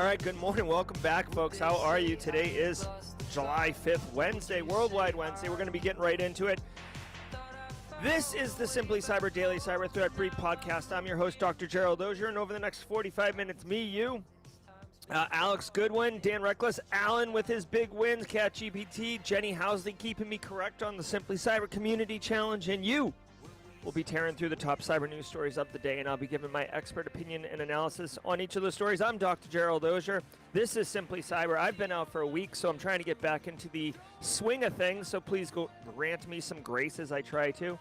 right, good morning. Welcome back, folks. How are you? Today is July 5th, Wednesday, Worldwide Wednesday. We're going to be getting right into it. This is the Simply Cyber Daily Cyber Threat Brief podcast. I'm your host, Dr. Gerald Auger, and over the next 45 minutes, me, you, Alex Goodwin, Dan Reckless, Alan with his big wins, Cat GPT, Jenny Housley keeping me correct on the Simply Cyber Community Challenge, and you will be tearing through the top cyber news stories of the day, and I'll be giving my expert opinion and analysis on each of those stories. I'm Dr. Gerald Auger. This is Simply Cyber. I've been out for a week, so I'm trying to get back into the swing of things, so please go grant me some grace as I try to.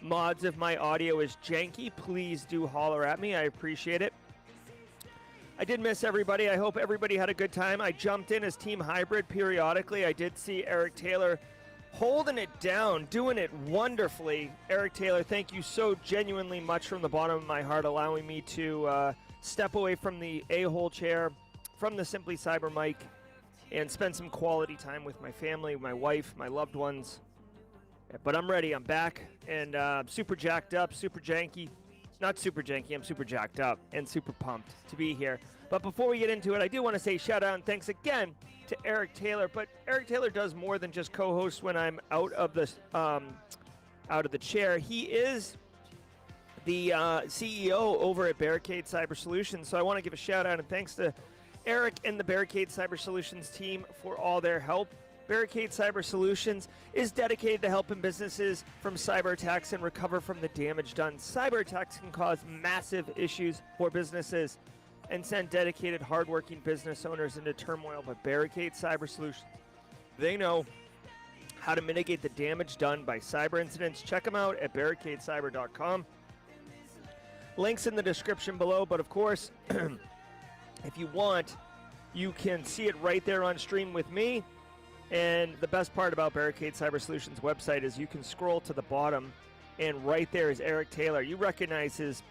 Mods, if my audio is janky, please do holler at me. I appreciate it. I did miss everybody. I hope everybody had a good time. I jumped in as Team Hybrid periodically. I did see Eric Taylor holding it down, doing it wonderfully. Eric Taylor, thank you so genuinely much from the bottom of my heart, allowing me to step away from the a-hole chair, from the Simply Cyber mic, and spend some quality time with my family, my wife, my loved ones. But I'm ready. I'm back, and super jacked up, super janky. Not super janky, I'm super jacked up and super pumped to be here. But before we get into it, I do want to say shout out and thanks again to Eric Taylor. But Eric Taylor does more than just co-host when I'm out of the chair. He is the CEO over at Barricade Cyber Solutions. So I want to give a shout out and thanks to Eric and the Barricade Cyber Solutions team for all their help. Barricade Cyber Solutions is dedicated to helping businesses from cyber attacks and recover from the damage done. Cyber attacks can cause massive issues for businesses and send dedicated, hardworking business owners into turmoil. But Barricade Cyber Solutions, they know how to mitigate the damage done by cyber incidents. Check them out at barricadecyber.com. Links in the description below, but of course, if you want, you can see it right there on stream with me. And the best part about Barricade Cyber Solutions website is you can scroll to the bottom, and right there is Eric Taylor. You recognize his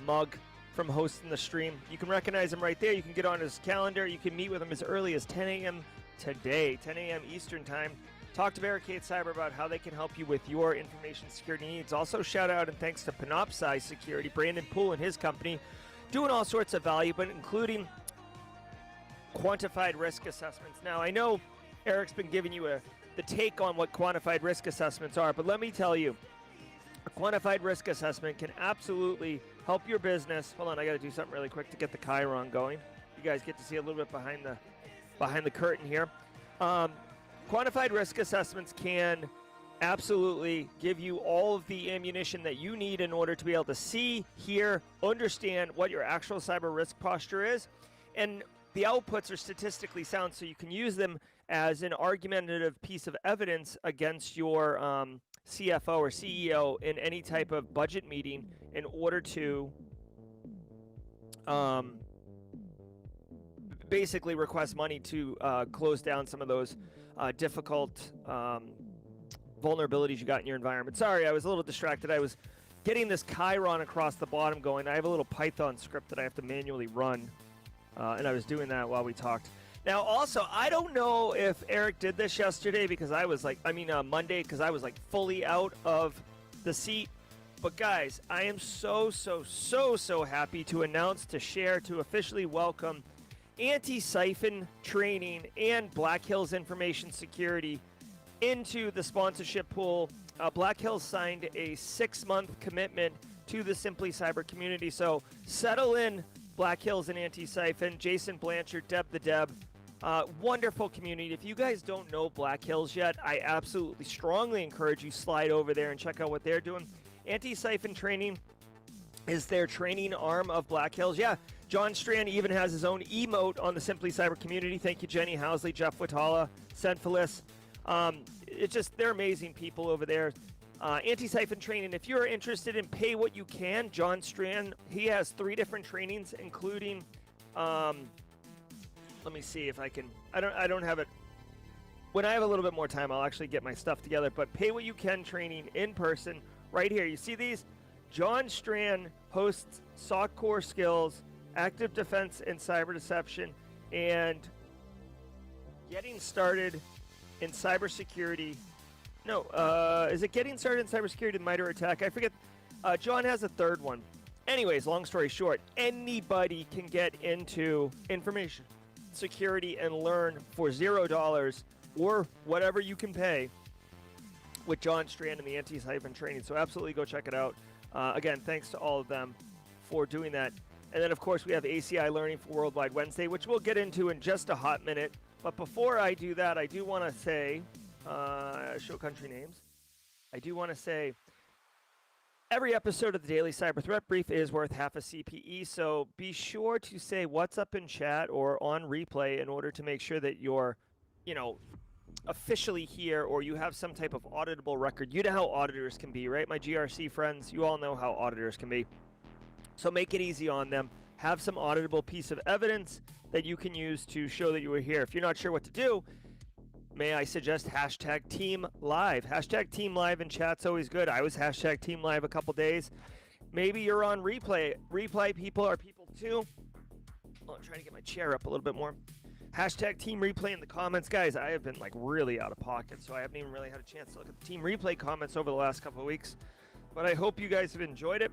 mug from hosting the stream. You can recognize him right there. You can get on his calendar. You can meet with him as early as 10 a.m. today, 10 a.m. Eastern Time. Talk to Barricade Cyber about how they can help you with your information security needs. Also, shout out and thanks to Panoptcy Security, Brandon Poole and his company, doing all sorts of value, but including quantified risk assessments. Now, I know Eric's been giving you the take on what quantified risk assessments are, but let me tell you, a quantified risk assessment can absolutely help your business. Hold on, I got to do something really quick to get the Chiron going. You guys get to see a little bit behind the curtain here. Quantified risk assessments can absolutely give you all of the ammunition that you need in order to be able to see, hear, understand what your actual cyber risk posture is, and the outputs are statistically sound, so you can use them as an argumentative piece of evidence against your CFO or CEO in any type of budget meeting in order to basically request money to close down some of those difficult vulnerabilities you got in your environment. Sorry, I was a little distracted. I was getting this Chiron across the bottom going. I have a little Python script that I have to manually run, and I was doing that while we talked. Now, also, I don't know if Eric did this yesterday because I was Monday, because I was fully out of the seat. But guys, I am so happy to announce, to share, to officially welcome Antisyphon training and Black Hills Information Security into the sponsorship pool. Black Hills signed a 6-month commitment to the Simply Cyber community. So settle in, Black Hills and Antisyphon, Jason Blanchard, Deb the Deb. Wonderful community. If you guys don't know Black Hills yet, I absolutely strongly encourage you slide over there and check out what they're doing. Antisyphon training is their training arm of Black Hills. Yeah, John Strand even has his own emote on the Simply Cyber community. Thank you, Jenny Housley, Jeff Watala, Senfilis. They're amazing people over there. Antisyphon training. If you're interested in pay what you can, John Strand, he has 3 different trainings, including let me see if I can. I don't have it. When I have a little bit more time, I'll actually get my stuff together. But pay what you can training in person right here. You see these? John Strand hosts SOC core skills, active defense and cyber deception, and getting started in cybersecurity. No, is it getting started in cybersecurity, MITRE ATT&CK? I forget. John has a third one. Anyways, long story short, anybody can get into information security and learn for $0 or whatever you can pay with John Strand and the Antisyphon training. So absolutely go check it out. Again, thanks to all of them for doing that. And then, of course, we have ACI Learning for Worldwide Wednesday, which we'll get into in just a hot minute. But before I do that, I do want to say, show country names. I do want to say every episode of the Daily Cyber Threat Brief is worth half a CPE. So be sure to say what's up in chat or on replay in order to make sure that you're, officially here, or you have some type of auditable record. You know how auditors can be, right? My GRC friends, you all know how auditors can be. So make it easy on them. Have some auditable piece of evidence that you can use to show that you were here. If you're not sure what to do, may I suggest hashtag Team Live. Hashtag Team Live in chat's always good. I was hashtag Team Live a couple days. Maybe you're on replay. Replay people are people too. Oh, I'm trying to get my chair up a little bit more. Hashtag Team Replay in the comments. Guys, I have been really out of pocket, so I haven't even really had a chance to look at the Team Replay comments over the last couple of weeks. But I hope you guys have enjoyed it.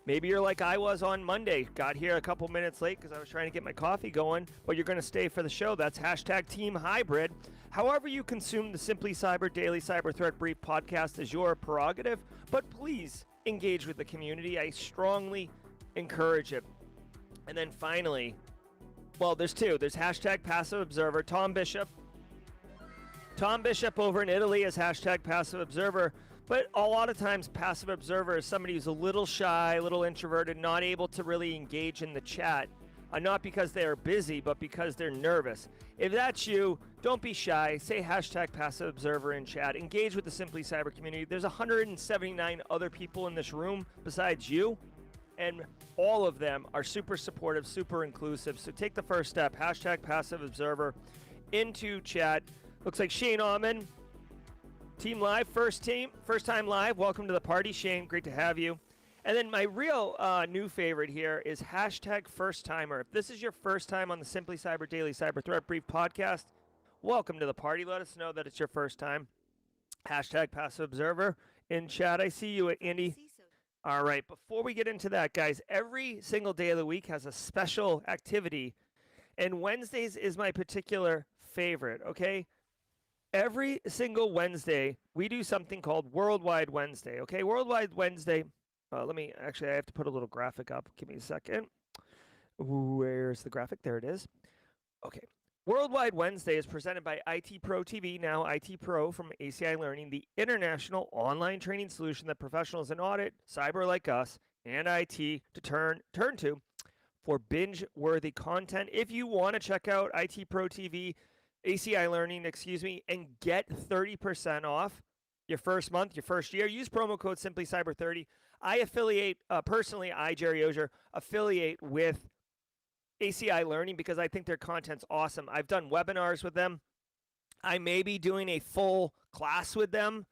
Maybe you're like I was on Monday. Got here a couple minutes late because I was trying to get my coffee going, but you're going to stay for the show. That's hashtag Team Hybrid. However you consume the Simply Cyber Daily Cyber Threat Brief podcast is your prerogative, but please engage with the community. I strongly encourage it. And then finally, well, there's two. There's hashtag Passive Observer. Tom Bishop over in Italy is hashtag Passive Observer. But a lot of times, Passive Observer is somebody who's a little shy, a little introverted, not able to really engage in the chat. Not because they're busy, but because they're nervous. If that's you, don't be shy. Say hashtag Passive Observer in chat. Engage with the Simply Cyber community. There's 179 other people in this room besides you, and all of them are super supportive, super inclusive. So take the first step. Hashtag Passive Observer into chat. Looks like Shane Allman. Team Live, first time live. Welcome to the party, Shane. Great to have you. And then my real new favorite here is hashtag First Timer. If this is your first time on the Simply Cyber Daily Cyber Threat Brief podcast, welcome to the party. Let us know that it's your first time. Hashtag Passive Observer in chat. I see you, Andy. All right, before we get into that, guys, every single day of the week has a special activity, and Wednesdays is my particular favorite, okay? Every single Wednesday, we do something called Worldwide Wednesday, okay? Worldwide Wednesday, I have to put a little graphic up. Give me a second. Where's the graphic? There it is. Okay. Worldwide Wednesday is presented by IT Pro TV, now IT Pro from ACI Learning, the international online training solution that professionals in audit, cyber like us, and IT to turn to for binge-worthy content. If you want to check out IT Pro TV, ACI Learning, and get 30% off your first month, your first year, use promo code SimplyCyber30. I affiliate, personally, Jerry Auger, affiliate with ACI Learning because I think their content's awesome. I've done webinars with them. I may be doing a full class with them.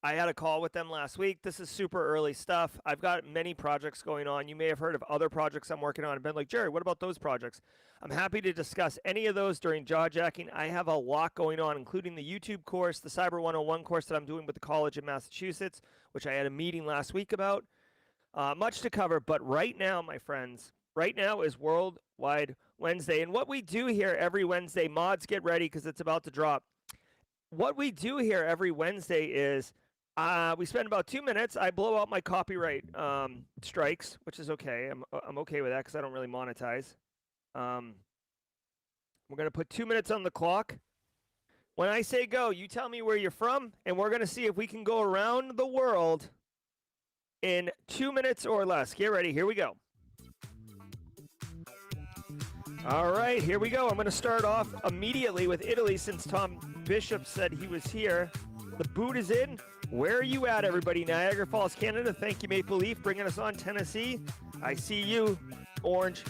I had a call with them last week. This is super early stuff. I've got many projects going on. You may have heard of other projects I'm working on and been like, Jerry, what about those projects? I'm happy to discuss any of those during Jawjacking. I have a lot going on, including the YouTube course, the Cyber 101 course that I'm doing with the college in Massachusetts, which I had a meeting last week about. Much to cover, but right now, my friends, right now is Worldwide Wednesday. And what we do here every Wednesday, mods, get ready because it's about to drop. What we do here every Wednesday is we spend about 2 minutes. I blow out my copyright strikes, which is okay. I'm okay with that because I don't really monetize. We're going to put 2 minutes on the clock. When I say go, you tell me where you're from, and we're going to see if we can go around the world in 2 minutes or less. Get ready. Here we go. All right, here we go. I'm going to start off immediately with Italy since Tom Bishop said he was here. The boot is in. Where are you at, everybody? Niagara Falls, Canada. Thank you, Maple Leaf, bringing us on. Tennessee. I see you, Orange.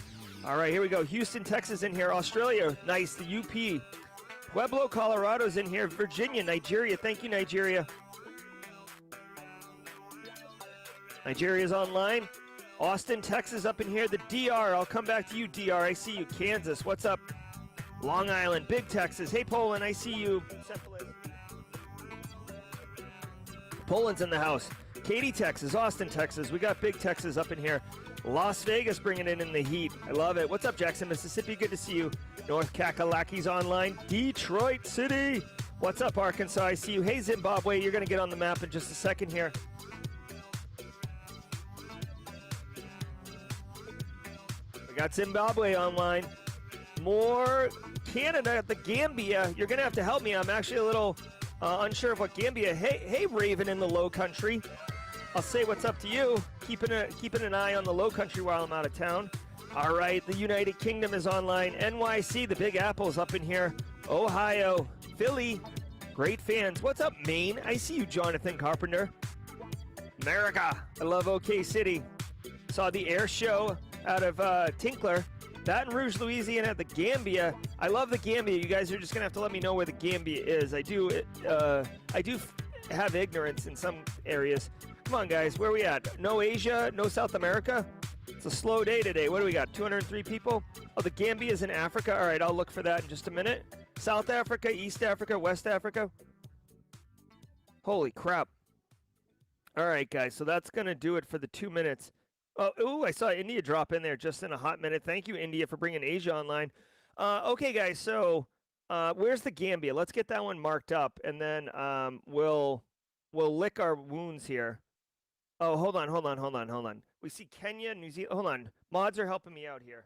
All right, here we go. Houston, Texas in here. Australia, nice. The UP. Pueblo, Colorado's in here. Virginia, Nigeria. Thank you, Nigeria. Nigeria's online. Austin, Texas up in here. The DR, I'll come back to you, DR. I see you. Kansas, what's up? Long Island, Big Texas. Hey, Poland, I see you. Poland's in the house. Katy, Texas. Austin, Texas. We got Big Texas up in here. Las Vegas bringing it in the heat. I love it. What's up, Jackson, Mississippi? Good to see you. North Kakalaki's online. Detroit City. What's up, Arkansas? I see you. Hey, Zimbabwe, you're going to get on the map in just a second here. We got Zimbabwe online. More Canada, the Gambia. You're going to have to help me. I'm actually a little unsure of what Gambia. Hey, Raven in the Low Country. I'll say what's up to you. Keeping an eye on the Low Country while I'm out of town. All right, the United Kingdom is online. NYC, the Big Apple's up in here. Ohio, Philly, great fans. What's up, Maine? I see you, Jonathan Carpenter. America, I love OK City. Saw the air show out of Tinkler. Baton Rouge, Louisiana, the Gambia. I love the Gambia. You guys are just gonna have to let me know where the Gambia is. I do have ignorance in some areas. Come on, guys, where are we at? No Asia, no South America? It's a slow day today. What do we got, 203 people? Oh, the Gambia is in Africa? All right, I'll look for that in just a minute. South Africa, East Africa, West Africa? Holy crap. All right, guys, so that's going to do it for the 2 minutes. Oh, ooh, I saw India drop in there just in a hot minute. Thank you, India, for bringing Asia online. Okay, guys, so where's the Gambia? Let's get that one marked up, and then we'll lick our wounds here. Oh, hold on. We see Kenya, New Zealand. Hold on. Mods are helping me out here.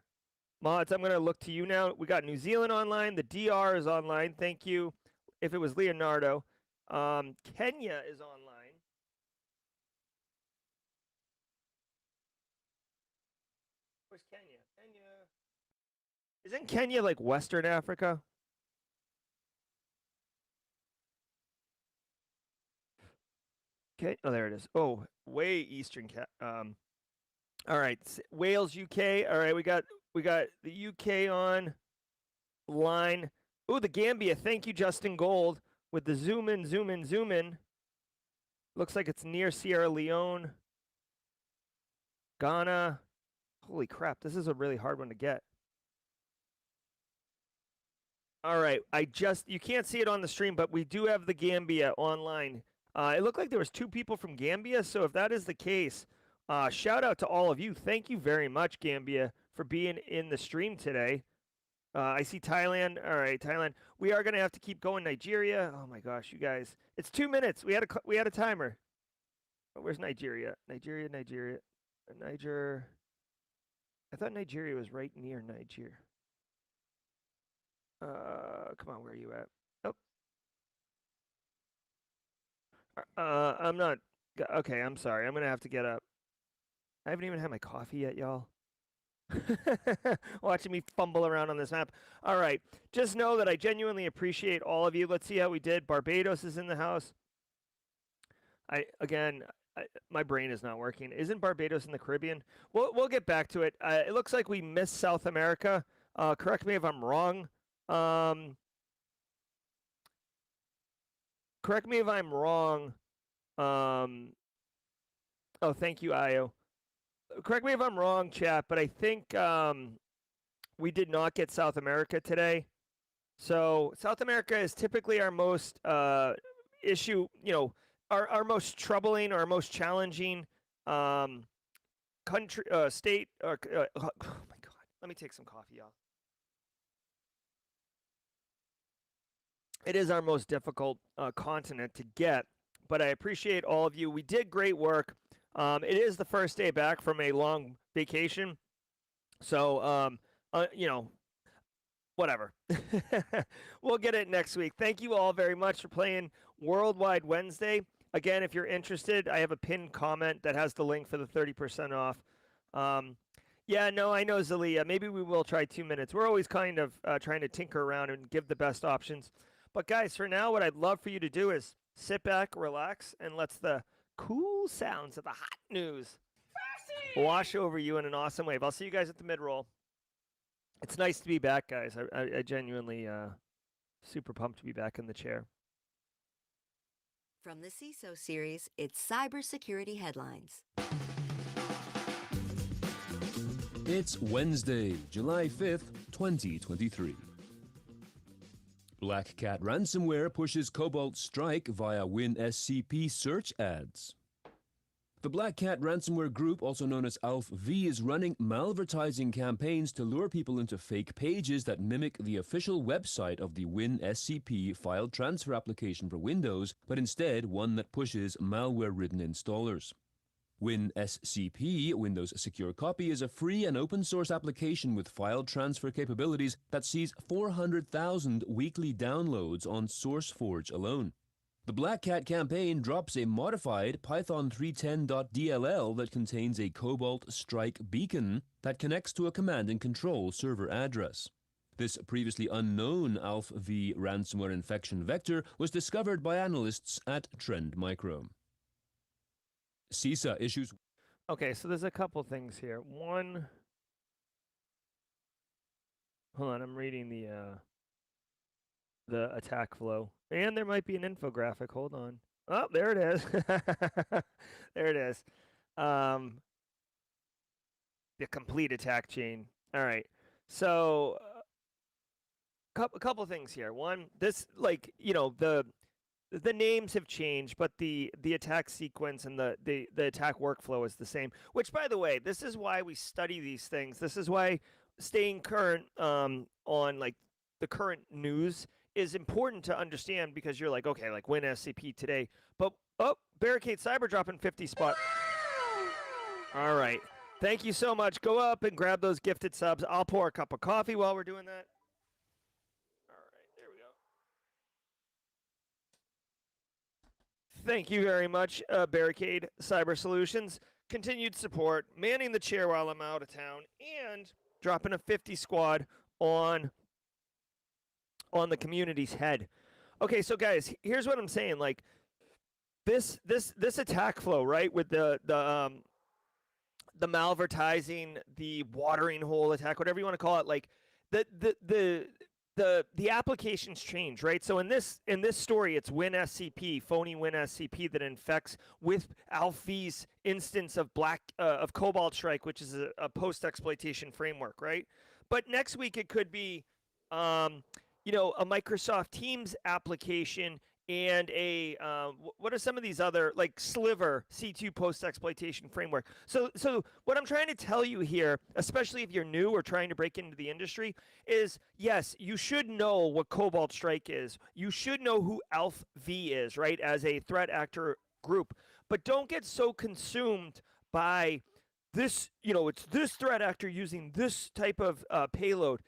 Mods, I'm going to look to you now. We got New Zealand online. The DR is online. Thank you. If it was Leonardo. Kenya is online. Where's Kenya? Isn't Kenya like Western Africa? Okay. Oh, there it is. Oh, way Eastern. All right. Wales, UK. All right. We got the UK on line. Oh, the Gambia. Thank you, Justin Gold, with the zoom in. Looks like it's near Sierra Leone. Ghana. Holy crap. This is a really hard one to get. All right. You can't see it on the stream, but we do have the Gambia online. It looked like there was 2 people from Gambia, so if that is the case, shout out to all of you. Thank you very much, Gambia, for being in the stream today. I see Thailand. All right, Thailand. We are going to have to keep going. Nigeria. Oh my gosh, you guys. It's 2 minutes. We had a timer. Oh, where's Nigeria? Niger. I thought Nigeria was right near Niger. Come on, where are you at? I'm not. Okay, I'm sorry. I'm going to have to get up. I haven't even had my coffee yet, y'all. Watching me fumble around on this map. All right. Just know that I genuinely appreciate all of you. Let's see how we did. Barbados is in the house. My brain is not working. Isn't Barbados in the Caribbean? We'll get back to it. It looks like we missed South America. Correct me if I'm wrong. Correct me if I'm wrong. Oh, thank you, Io. Correct me if I'm wrong, chat, but I think we did not get South America today. So South America is typically our most issue, our most troubling or our most challenging country, state. Oh my God. Let me take some coffee, y'all. It is our most difficult continent to get, but I appreciate all of you. We did great work. It is the first day back from a long vacation, so whatever. We'll get it next week. Thank you all very much for playing Worldwide Wednesday. Again, if you're interested, I have a pinned comment that has the link for the 30% off. Yeah, no, I know, Zalia. Maybe we will try 2 minutes. We're always kind of trying to tinker around and give the best options. But guys, for now, what I'd love for you to do is sit back, relax, and let the cool sounds of the hot news wash over you in an awesome wave. I'll see you guys at the mid-roll. It's nice to be back, guys. I genuinely super pumped to be back in the chair. From the CISO series, it's cybersecurity headlines. It's Wednesday, July 5th, 2023. Black Cat Ransomware pushes Cobalt Strike via WinSCP search ads. The Black Cat Ransomware group, also known as AlphaV, is running malvertising campaigns to lure people into fake pages that mimic the official website of the WinSCP file transfer application for Windows, but instead one that pushes malware-ridden installers. WinSCP, Windows Secure Copy, is a free and open-source application with file transfer capabilities that sees 400,000 weekly downloads on SourceForge alone. The Black Cat campaign drops a modified Python 310.dll that contains a Cobalt Strike beacon that connects to a command and control server address. This previously unknown AlphaV ransomware infection vector was discovered by analysts at Trend Micro. CISA issues. Okay, so there's a couple things here. One, hold on, I'm reading the attack flow. And there might be an infographic. Hold on. Oh, there it is. There it is. The complete attack chain. All right. So, a couple things here. One, this, like, you know, the names have changed, but the attack sequence and the attack workflow is the same. Which, by the way, this is why we study these things. This is why staying current on like the current news is important to understand, because you're like, okay, like WinSCP today, but Barricade Cyber dropping 50 spot. All right, thank you so much. Go up and grab those gifted subs. I'll pour a cup of coffee while we're doing that. All right, there we go. Thank you very much, Barricade Cyber Solutions. Continued support, manning the chair while I'm out of town, and dropping a 50 squad on the community's head. Okay, so guys, here's what I'm saying. Like this attack flow, right? With the malvertising, the watering hole attack, whatever you want to call it. Like the applications change, right? So in this story, it's WinSCP, phony WinSCP, that infects with AlphaV's instance of Cobalt Strike, which is a post-exploitation framework, right? But next week it could be you know, a Microsoft Teams application and a what are some of these other, like Sliver C2 post-exploitation framework. So what I'm trying to tell you here, especially if you're new or trying to break into the industry, is yes, you should know what Cobalt Strike is. You should know who AlphaV is, right, as a threat actor group. But don't get so consumed by this, you know, it's this threat actor using this type of payload.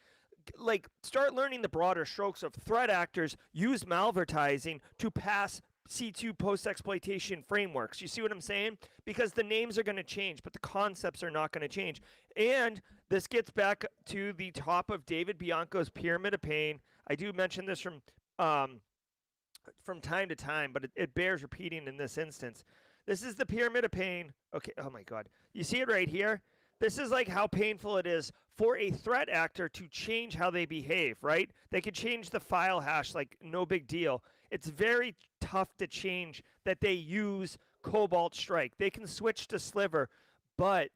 Like, start learning the broader strokes of threat actors use malvertising to pass C2 post-exploitation frameworks. You see what I'm saying? Because the names are going to change, but the concepts are not going to change. And this gets back to the top of David Bianco's Pyramid of Pain. I do mention this from time to time, but it bears repeating in this instance. This is the Pyramid of Pain. Okay, oh my God. You see it right here? This is like how painful it is for a threat actor to change how they behave, right? They could change the file hash, like no big deal. It's very tough to change that they use Cobalt Strike. They can switch to Sliver, but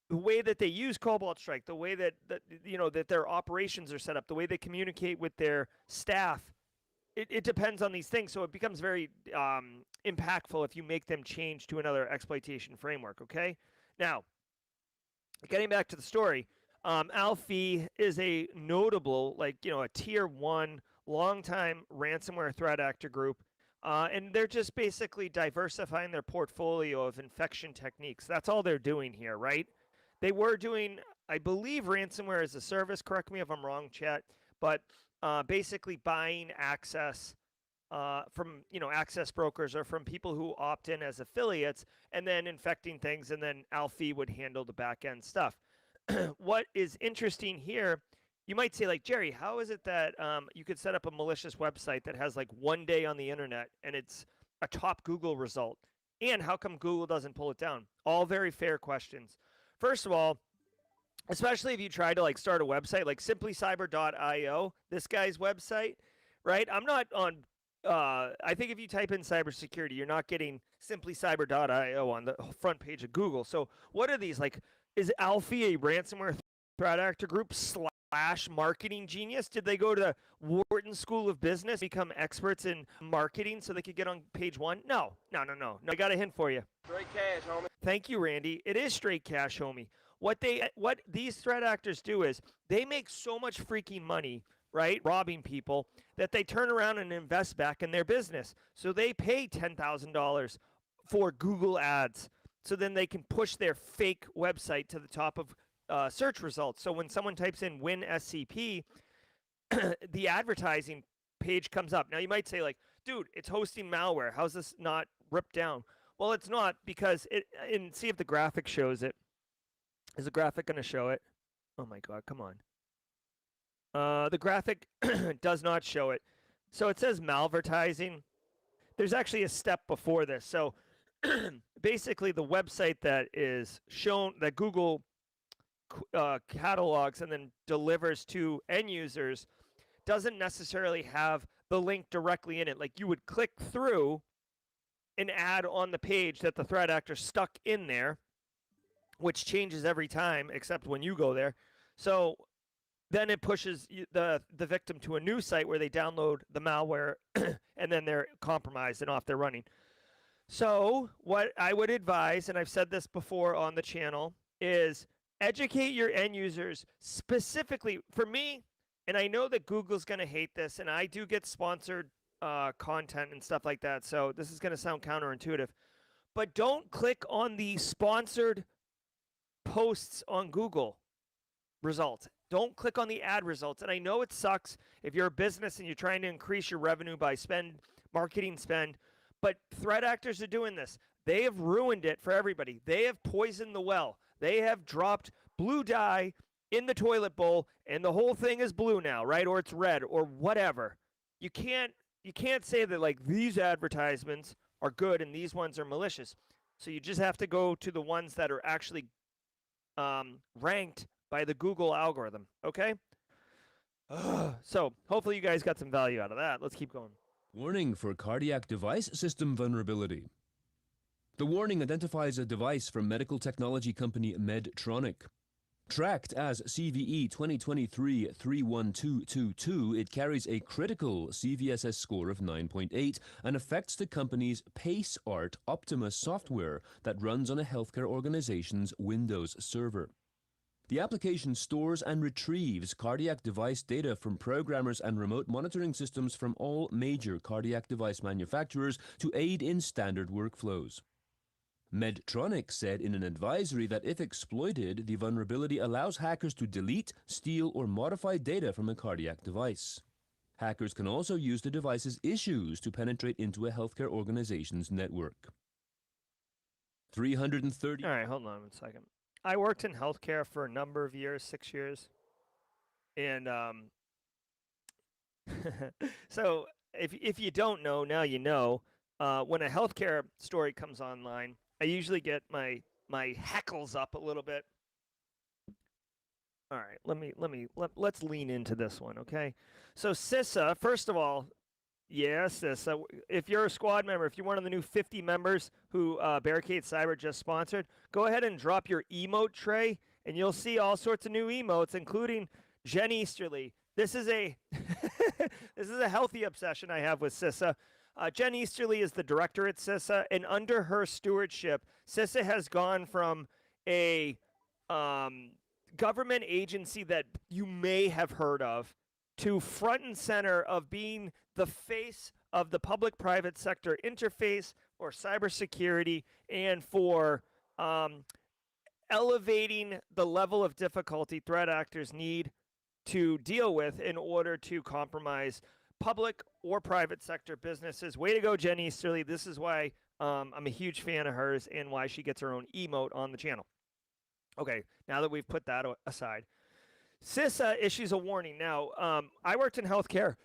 the way that they use Cobalt Strike, the way that you know, that their operations are set up, the way they communicate with their staff, it depends on these things. So it becomes very impactful if you make them change to another exploitation framework, okay? Now, getting back to the story, AlphaV is a notable, like, you know, a tier 1 longtime ransomware threat actor group, and they're just basically diversifying their portfolio of infection techniques. That's all they're doing here, right? They were doing, I believe, ransomware as a service. Correct me if I'm wrong, chat, but basically buying access from, you know, access brokers or from people who opt in as affiliates, and then infecting things, and then AlphaV would handle the back end stuff. What is interesting here, you might say, like, Jerry, how is it that you could set up a malicious website that has like 1 day on the internet and it's a top Google result? And how come Google doesn't pull it down? All very fair questions. First of all, especially if you try to like start a website like simplycyber.io, this guy's website, right? I'm not on I think if you type in cybersecurity, you're not getting simplycyber.io on the front page of Google. So what are these? Like, is AlphaV a ransomware threat actor group Flash marketing genius? Did they go to the Wharton School of Business, become experts in marketing so they could get on page one? No. I got a hint for you. Straight cash, homie. Thank you, Randy. It is straight cash, homie. What these threat actors do is they make so much freaking money, right, robbing people, that they turn around and invest back in their business. So they pay $10,000 for Google ads, so then they can push their fake website to the top of search results. So when someone types in win SCP, the advertising page comes up. Now you might say, like, dude, it's hosting malware. How's this not ripped down? Well, it's not, because and see if the graphic shows it. Is the graphic going to show it? Oh my God, come on. The graphic does not show it. So it says malvertising. There's actually a step before this. So basically the website that is shown, that Google catalogs and then delivers to end users, doesn't necessarily have the link directly in it. Like, you would click through an ad on the page that the threat actor stuck in there, which changes every time except when you go there. So then it pushes the victim to a new site where they download the malware and then they're compromised and off they're running. So what I would advise, and I've said this before on the channel, is educate your end users specifically. For me, and I know that Google's going to hate this, and I do get sponsored content and stuff like that, so this is going to sound counterintuitive, but don't click on the sponsored posts on Google results. Don't click on the ad results. And I know it sucks if you're a business and you're trying to increase your revenue by marketing spend, but threat actors are doing this. They have ruined it for everybody. They have poisoned the well. They have dropped blue dye in the toilet bowl, and the whole thing is blue now, right? Or it's red or whatever. You can't say that, like, these advertisements are good and these ones are malicious. So you just have to go to the ones that are actually ranked by the Google algorithm, okay? So hopefully you guys got some value out of that. Let's keep going. Warning for cardiac device system vulnerability. The warning identifies a device from medical technology company Medtronic. Tracked as CVE 2023-31222, it carries a critical CVSS score of 9.8 and affects the company's PaceArt Optima software that runs on a healthcare organization's Windows server. The application stores and retrieves cardiac device data from programmers and remote monitoring systems from all major cardiac device manufacturers to aid in standard workflows. Medtronic said in an advisory that if exploited, the vulnerability allows hackers to delete, steal, or modify data from a cardiac device. Hackers can also use the device's issues to penetrate into a healthcare organization's network. 330. All right, hold on one second. I worked in healthcare for a number of years, 6 years. And so if you don't know, now you know. When a healthcare story comes online, I usually get my heckles up a little bit. All right, let's lean into this one, okay? So CISA, first of all, yes, CISA. If you're a squad member, if you're one of the new 50 members who Barricade Cyber just sponsored, go ahead and drop your emote tray, and you'll see all sorts of new emotes, including Jen Easterly. This is a this is a healthy obsession I have with CISA. Jen Easterly is the director at CISA, and under her stewardship, CISA has gone from a government agency that you may have heard of to front and center of being the face of the public-private sector interface for cybersecurity and for elevating the level of difficulty threat actors need to deal with in order to compromise public or private sector businesses. Way to go, Jen Easterly. This is why I'm a huge fan of hers and why she gets her own emote on the channel. Okay, now that we've put that aside, CISA issues a warning. Now, I worked in healthcare,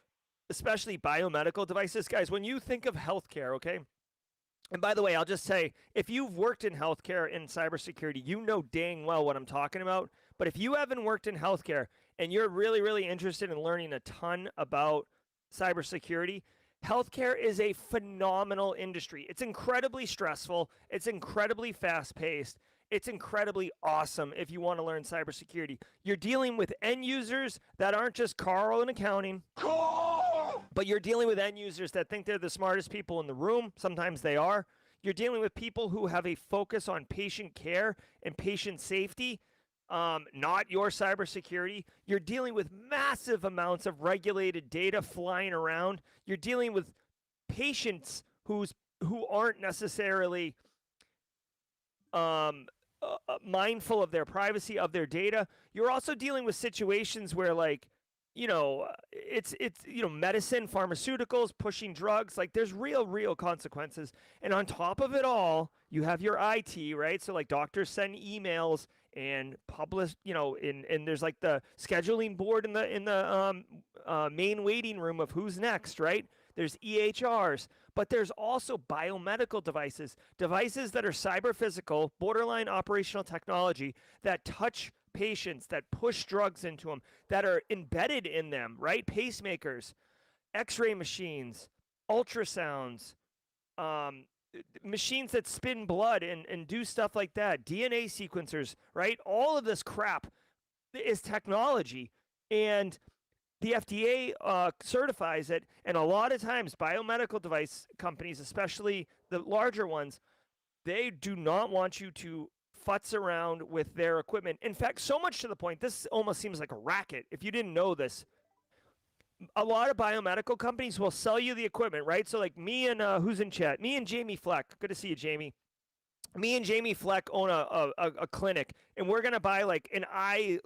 especially biomedical devices. Guys, when you think of healthcare, okay, and by the way, I'll just say, if you've worked in healthcare in cybersecurity, you know dang well what I'm talking about. But if you haven't worked in healthcare and you're really, really interested in learning a ton about cybersecurity, healthcare is a phenomenal industry. It's incredibly stressful. It's incredibly fast-paced. It's incredibly awesome if you want to learn cybersecurity. You're dealing with end users that aren't just Carl in accounting, but you're dealing with end users that think they're the smartest people in the room. Sometimes they are. You're dealing with people who have a focus on patient care and patient safety, not your cybersecurity. You're dealing with massive amounts of regulated data flying around. You're dealing with patients who aren't necessarily mindful of their privacy, of their data. You're also dealing with situations where, like, it's medicine, pharmaceuticals, pushing drugs. Like, there's real consequences. And on top of it all, you have your IT, right? So like doctors send emails and publish, and there's like the scheduling board in the main waiting room of who's next, right? There's EHRs, but there's also biomedical devices that are cyber physical, borderline operational technology that touch patients, that push drugs into them, that are embedded in them, right? Pacemakers, X-ray machines, ultrasounds, machines that spin blood and do stuff like that, DNA sequencers, right? All of this crap is technology, and the FDA certifies it, and a lot of times biomedical device companies, especially the larger ones, they do not want you to futz around with their equipment. In fact, so much to the point, this almost seems like a racket. If you didn't know this, a lot of biomedical companies will sell you the equipment, right? So like me and who's in chat? Me and Jamie Fleck. Good to see you, Jamie. Me and Jamie Fleck own a clinic, and we're gonna buy like an eye,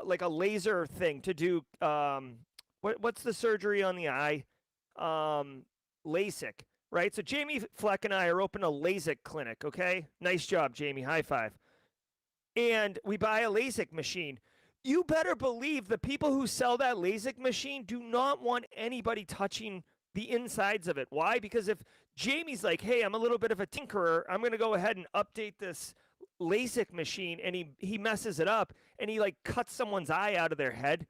like a laser thing to do. What's the surgery on the eye? LASIK, right? So Jamie Fleck and I are opening a LASIK clinic. Okay, nice job, Jamie. High five. And we buy a LASIK machine. You better believe the people who sell that LASIK machine do not want anybody touching the insides of it. Why? Because if Jamie's like, hey, I'm a little bit of a tinkerer, I'm going to go ahead and update this LASIK machine, and he messes it up, and he like cuts someone's eye out of their head,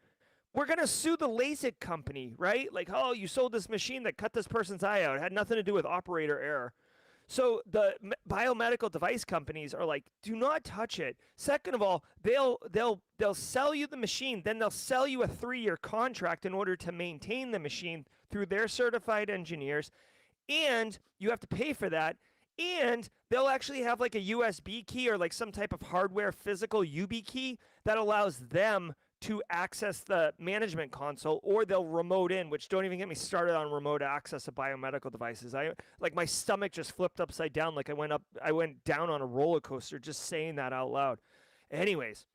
we're going to sue the LASIK company, right? Like, oh, you sold this machine that cut this person's eye out. It had nothing to do with operator error. So the biomedical device companies are like, do not touch it. Second of all, they'll sell you the machine, then they'll sell you a 3-year contract in order to maintain the machine through their certified engineers, and you have to pay for that. And they'll actually have like a USB key or like some type of hardware physical YubiKey that allows them to access the management console, or they'll remote in, which don't even get me started on remote access of biomedical devices. My stomach just flipped upside down. Like I went down on a roller coaster just saying that out loud. Anyways,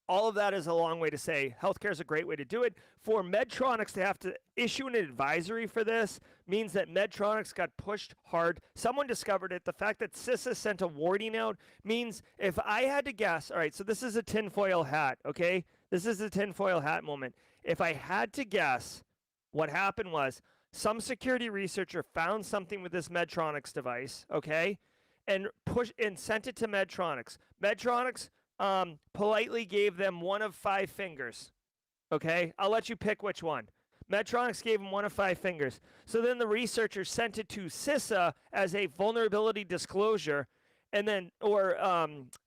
all of that is a long way to say healthcare is a great way to do it. For Medtronics to have to issue an advisory for this means that Medtronics got pushed hard. Someone discovered it. The fact that CISA sent a warning out means, if I had to guess, all right, so this is a tinfoil hat, okay? This is a tinfoil hat moment. If I had to guess, what happened was some security researcher found something with this Medtronics device, okay, and sent it to Medtronics. Medtronics politely gave them one of 5 fingers. Okay, I'll let you pick which one. Medtronics gave them one of 5 fingers. So then the researcher sent it to CISA as a vulnerability disclosure, and then, or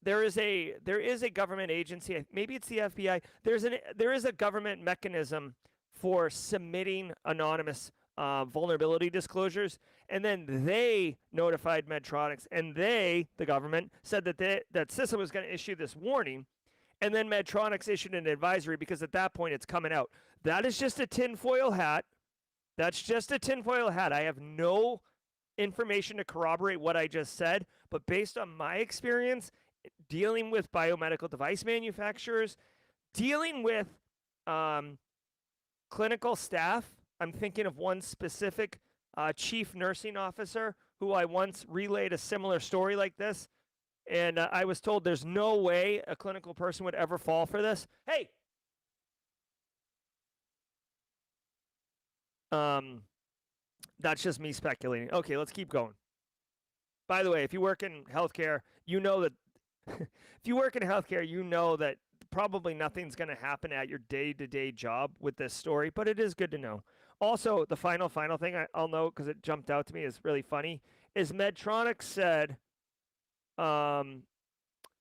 there is a government agency, maybe it's the FBI. There is a government mechanism for submitting anonymous vulnerability disclosures, and then they notified Medtronics, and the government, said that CISA was going to issue this warning, and then Medtronics issued an advisory because at that point it's coming out. That is just a tinfoil hat. That's just a tinfoil hat. I have no information to corroborate what I just said, but based on my experience dealing with biomedical device manufacturers, dealing with clinical staff, I'm thinking of one specific chief nursing officer who I once relayed a similar story like this, and I was told there's no way a clinical person would ever fall for this. Hey! That's just me speculating. Okay, let's keep going. By the way, if you work in healthcare, you know that if you work in healthcare, you know that probably nothing's going to happen at your day-to-day job with this story, but it is good to know. Also, the final thing I'll note, because it jumped out to me, is really funny, is Medtronic said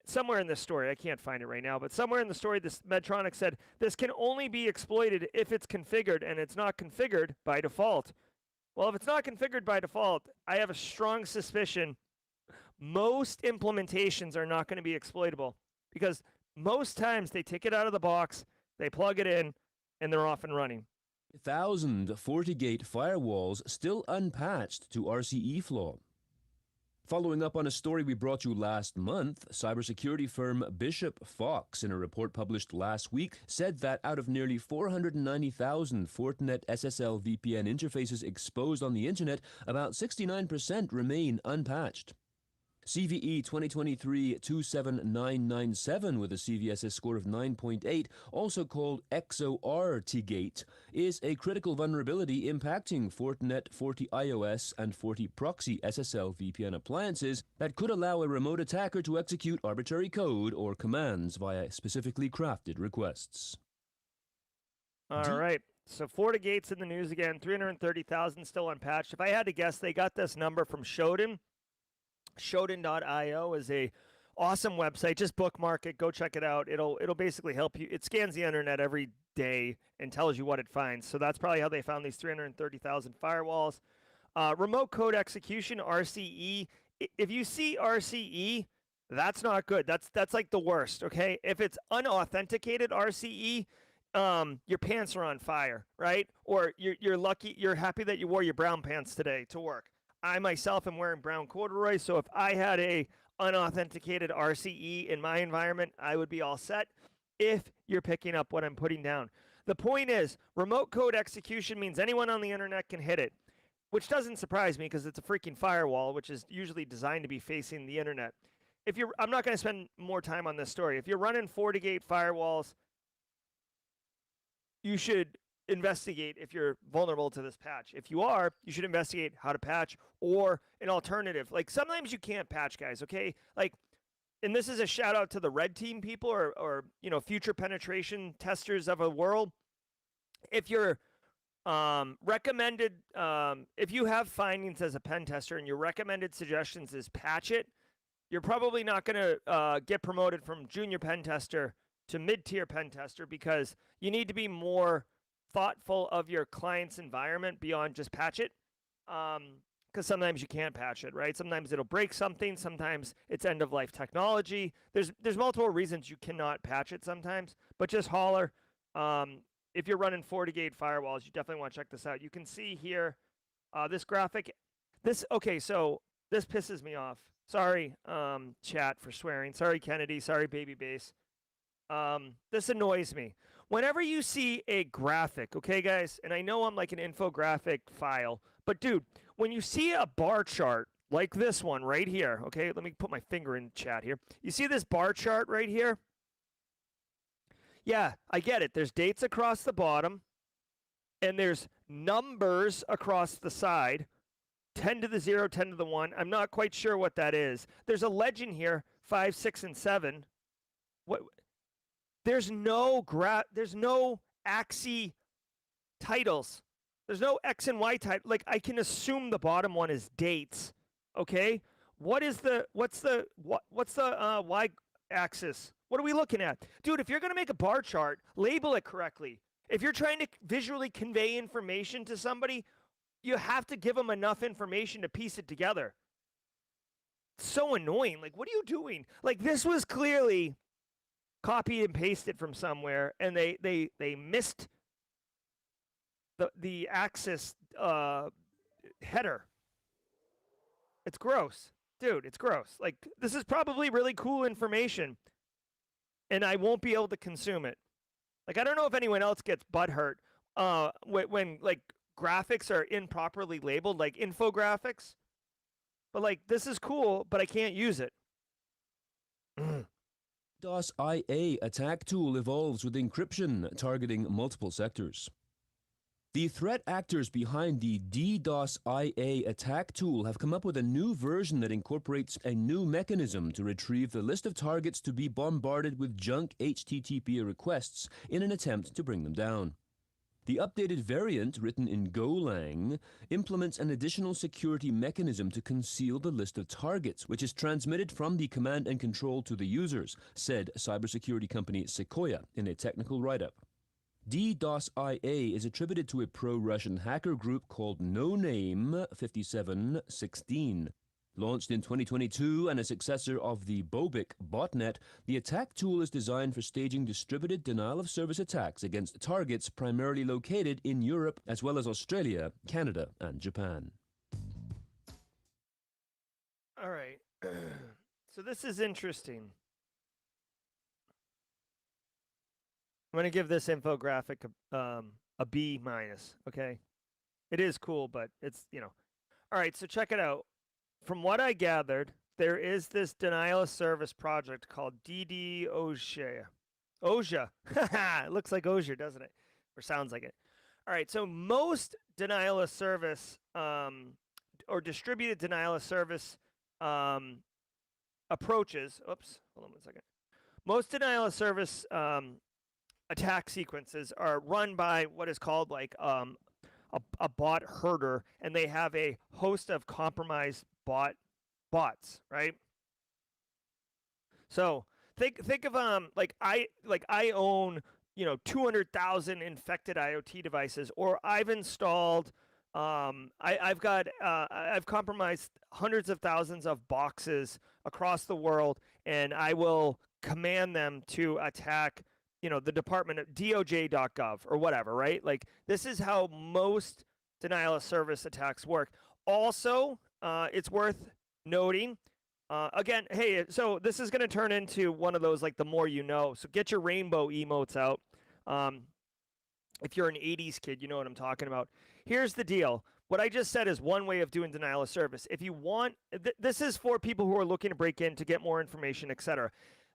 somewhere in this story, I can't find it right now, but somewhere in the story, this Medtronic said this can only be exploited if it's configured, and it's not configured by default. Well, if it's not configured by default, I have a strong suspicion most implementations are not going to be exploitable, because most times they take it out of the box, they plug it in, and they're off and running. 1,000 FortiGate firewalls still unpatched to RCE flaw. Following up on a story we brought you last month, cybersecurity firm Bishop Fox, in a report published last week, said that out of nearly 490,000 Fortinet SSL VPN interfaces exposed on the internet, about 69% remain unpatched. CVE 2023-27997 with a CVSS score of 9.8, also called XOR-T-Gate, is a critical vulnerability impacting Fortinet, FortiIOS, and FortiProxy SSL VPN appliances that could allow a remote attacker to execute arbitrary code or commands via specifically crafted requests. All right. So FortiGate's in the news again. 330,000 still unpatched. If I had to guess, they got this number from Shodan. Shodan.io is a awesome website. Just bookmark it. Go check it out. It'll basically help you. It scans the internet every day and tells you what it finds. So that's probably how they found these 330,000 firewalls. Remote code execution, RCE. If you see RCE, that's not good. That's like the worst. Okay. If it's unauthenticated RCE, your pants are on fire, right? Or you're lucky. You're happy that you wore your brown pants today to work. I myself am wearing brown corduroy, so if I had a unauthenticated RCE in my environment, I would be all set if you're picking up what I'm putting down. The point is, remote code execution means anyone on the internet can hit it, which doesn't surprise me because it's a freaking firewall, which is usually designed to be facing the internet. I'm not going to spend more time on this story. If you're running FortiGate firewalls, you should investigate if you're vulnerable to this patch. If you are, you should investigate how to patch or an alternative. Like sometimes you can't patch, guys, okay? Like, and this is a shout out to the red team people or future penetration testers of a world. If you're recommended, if you have findings as a pen tester and your recommended suggestions is patch it, you're probably not going to get promoted from junior pen tester to mid-tier pen tester, because you need to be more thoughtful of your client's environment beyond just patch it, because sometimes you can't patch it, right? Sometimes it'll break something. Sometimes it's end-of-life technology. There's multiple reasons you cannot patch it sometimes, but just holler. If you're running FortiGate firewalls, you definitely want to check this out. You can see here this graphic. Okay, so this pisses me off. Sorry, chat, for swearing. Sorry, Kennedy. Sorry, Baby Base. This annoys me. Whenever you see a graphic, okay, guys, and I know I'm like an infographic file, but dude, when you see a bar chart like this one right here, okay, let me put my finger in chat here. You see this bar chart right here? Yeah, I get it. There's dates across the bottom, and there's numbers across the side, 10 to the 0, 10 to the 1. I'm not quite sure what that is. There's a legend here, 5, 6, and 7. What? There's no axis titles. There's no X and Y title. Like, I can assume the bottom one is dates. Okay? What's the Y axis? What are we looking at? Dude, if you're going to make a bar chart, label it correctly. If you're trying to visually convey information to somebody, you have to give them enough information to piece it together. It's so annoying. Like, what are you doing? Like, this was clearly copy and pasted from somewhere, and they missed the axis header. It's gross. Dude, it's gross. Like, this is probably really cool information, and I won't be able to consume it. Like, I don't know if anyone else gets butthurt when like graphics are improperly labeled, like infographics. But like, this is cool, but I can't use it. DDoS-IA attack tool evolves with encryption targeting multiple sectors. The threat actors behind the DDoS-IA attack tool have come up with a new version that incorporates a new mechanism to retrieve the list of targets to be bombarded with junk HTTP requests in an attempt to bring them down. The updated variant, written in Golang, implements an additional security mechanism to conceal the list of targets, which is transmitted from the command and control to the users, said cybersecurity company Sequoia in a technical write-up. DDoS-IA is attributed to a pro-Russian hacker group called No Name 5716. Launched in 2022 and a successor of the Bobik botnet, the attack tool is designed for staging distributed denial-of-service attacks against targets primarily located in Europe, as well as Australia, Canada, and Japan. All right. So this is interesting. I'm going to give this infographic a B minus, okay? It is cool, but it's, All right, so check it out. From what I gathered, there is this denial of service project called DDoS. Auger. It looks like Auger, doesn't it? Or sounds like it. All right, so most denial of service or distributed denial of service approaches, oops, hold on one second. Most denial of service attack sequences are run by what is called like a bot herder, and they have a host of compromised bots, right? So think of I own 200,000 infected IoT devices, or I've installed I've compromised hundreds of thousands of boxes across the world, and I will command them to attack the department of DOJ.gov or whatever, right? Like, this is how most denial of service attacks work. Also, it's worth noting, again, hey, so this is going to turn into one of those, like, the more you know. So get your rainbow emotes out. If you're an 80s kid, you know what I'm talking about. Here's the deal. What I just said is one way of doing denial of service. If you want, this is for people who are looking to break in to get more information, etc.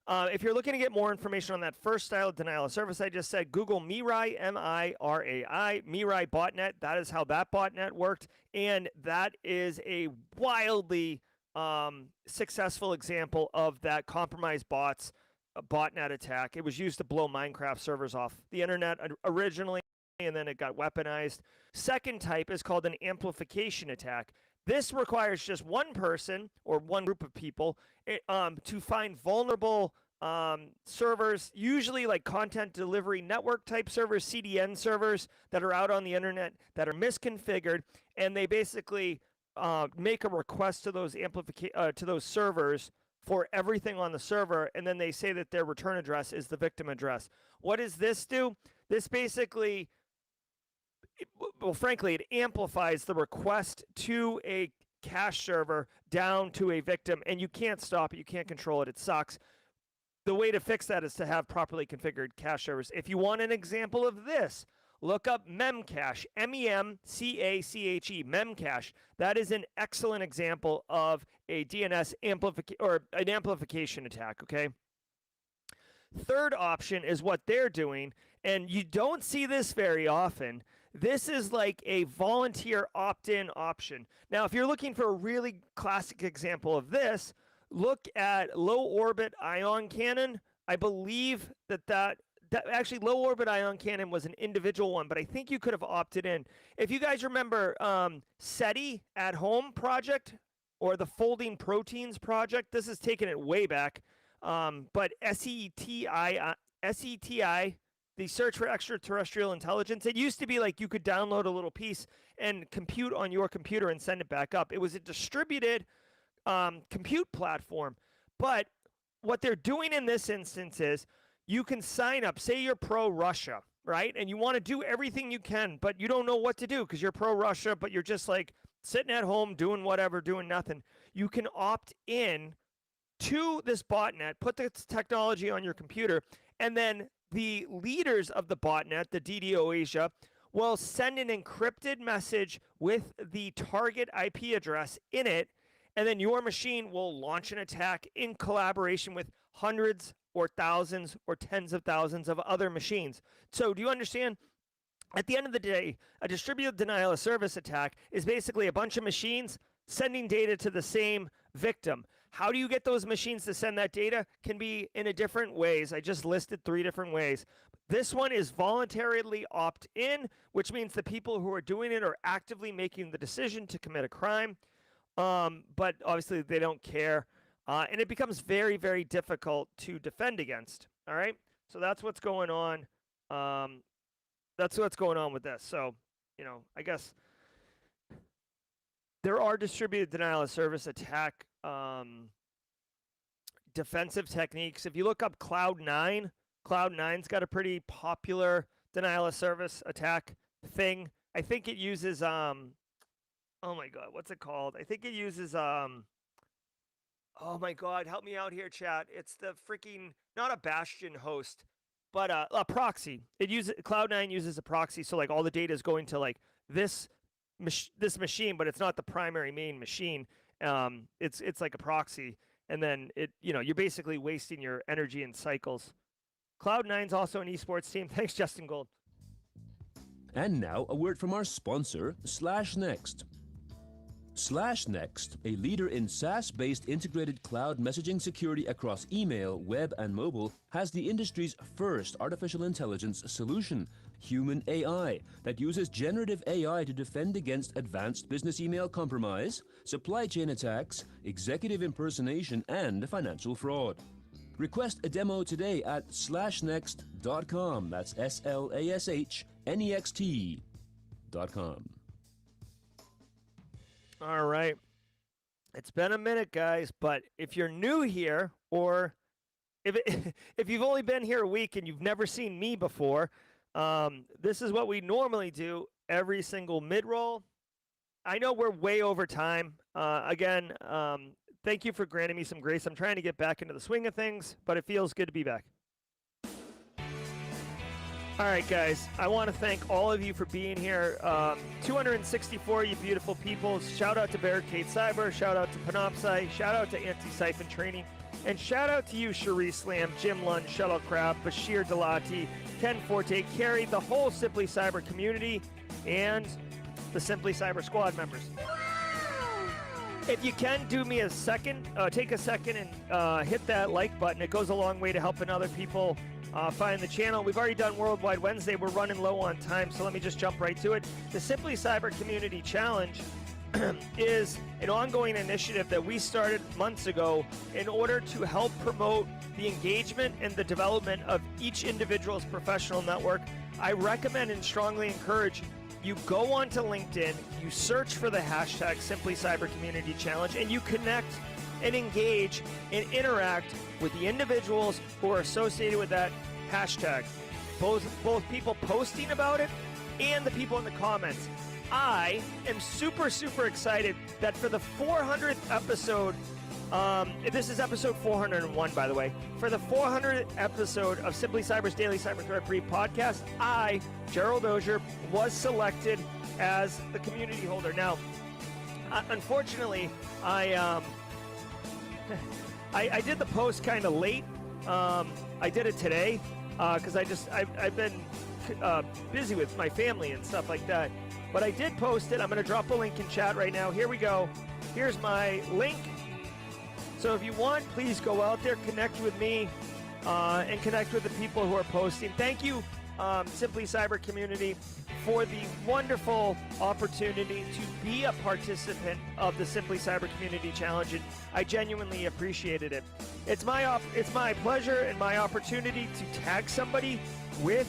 If you're looking to get more information on that first style of denial of service I just said, Google Mirai, M-I-R-A-I, Mirai botnet. That is how that botnet worked, and that is a wildly successful example of that compromised bots botnet attack. It was used to blow Minecraft servers off the internet originally, and then it got weaponized. Second type is called an amplification attack. This requires just one person or one group of people to find vulnerable servers, usually like content delivery network type servers, CDN servers that are out on the internet that are misconfigured, and they basically make a request to those servers for everything on the server, and then they say that their return address is the victim address. What does this do? This basically, well, frankly, it amplifies the request to a cache server down to a victim, and you can't stop it. You can't control it. It sucks. The way to fix that is to have properly configured cache servers. If you want an example of this, look up Memcache, M-E-M-C-A-C-H-E, Memcache. That is an excellent example of a DNS amplification attack, okay? Third option is what they're doing, and you don't see this very often. This is like a volunteer opt-in option. Now, if you're looking for a really classic example of this, look at low orbit ion cannon. I believe that actually low orbit ion cannon was an individual one, but I think you could have opted in. If you guys remember SETI at Home project or the Folding Proteins project, this is taking it way back. But SETI, the Search for Extraterrestrial Intelligence, it used to be like you could download a little piece and compute on your computer and send it back up. It was a distributed compute platform. But what they're doing in this instance is you can sign up, say you're pro-Russia, right? And you want to do everything you can, but you don't know what to do because you're pro-Russia, but you're just like sitting at home doing whatever, doing nothing. You can opt in to this botnet, put this technology on your computer, and then the leaders of the botnet, the DDoS, will send an encrypted message with the target IP address in it, and then your machine will launch an attack in collaboration with hundreds or thousands or tens of thousands of other machines. So do you understand? At the end of the day, a distributed denial of service attack is basically a bunch of machines sending data to the same victim. How do you get those machines to send that data? Can be in a different ways. I just listed 3 different ways. This one is voluntarily opt-in, which means the people who are doing it are actively making the decision to commit a crime, but obviously they don't care, and it becomes very, very difficult to defend against. All right, so that's what's going on. That's what's going on with this. So, I guess there are distributed denial of service attack defensive techniques. If you look up Cloud9, Cloud9's got a pretty popular denial of service attack thing. I think it uses oh my god, what's it called? I think it uses oh my god, help me out here, chat. It's the freaking, not a Bastion host, but a proxy. Cloud9 uses a proxy, so like all the data is going to like this machine, but it's not the primary main machine. It's like a proxy, and then you're basically wasting your energy in cycles. Cloud9's also an esports team. Thanks, Justin Gold. And now a word from our sponsor, SlashNext. SlashNext, a leader in SaaS-based integrated cloud messaging security across email, web, and mobile, has the industry's first artificial intelligence solution, Human AI, that uses generative AI to defend against advanced business email compromise, supply chain attacks, executive impersonation, and financial fraud. Request a demo today at slashnext.com. That's SLASHNEXT.com. All right. It's been a minute, guys, but if you're new here, or if you've only been here a week and you've never seen me before, this is what we normally do every single mid-roll. I know we're way over time. Again, thank you for granting me some grace. I'm trying to get back into the swing of things, but it feels good to be back. All right, guys, I want to thank all of you for being here. 264, you beautiful people. Shout out to Barricade Cyber. Shout out to Panoptcy. Shout out to Antisyphon Training. And shout out to you, Cherie Slam, Jim Lund, Shuttle Crab, Bashir Delati, Ken Forte, Carrie, the whole Simply Cyber community, and the Simply Cyber squad members. If you can do me a second, take a second and hit that like button. It goes a long way to helping other people find the channel. We've already done Worldwide Wednesday. We're running low on time, so let me just jump right to it. The Simply Cyber Community Challenge is an ongoing initiative that we started months ago in order to help promote the engagement and the development of each individual's professional network. I recommend and strongly encourage you go onto LinkedIn, you search for the hashtag Simply Cyber Community Challenge, and you connect and engage and interact with the individuals who are associated with that hashtag. Both people posting about it and the people in the comments. I am super, super excited that for the 400th episode, this is episode 401, by the way. For the 400th episode of Simply Cyber's Daily Cyber Threat Brief podcast, I, Gerald Auger, was selected as the community holder. Now, unfortunately, I did the post kind of late. I did it today because I've been busy with my family and stuff like that. But I did post it. I'm going to drop a link in chat right now. Here we go. Here's my link. So if you want, please go out there, connect with me, and connect with the people who are posting. Thank you, Simply Cyber community, for the wonderful opportunity to be a participant of the Simply Cyber Community Challenge. And I genuinely appreciated it. It's my pleasure and my opportunity to tag somebody with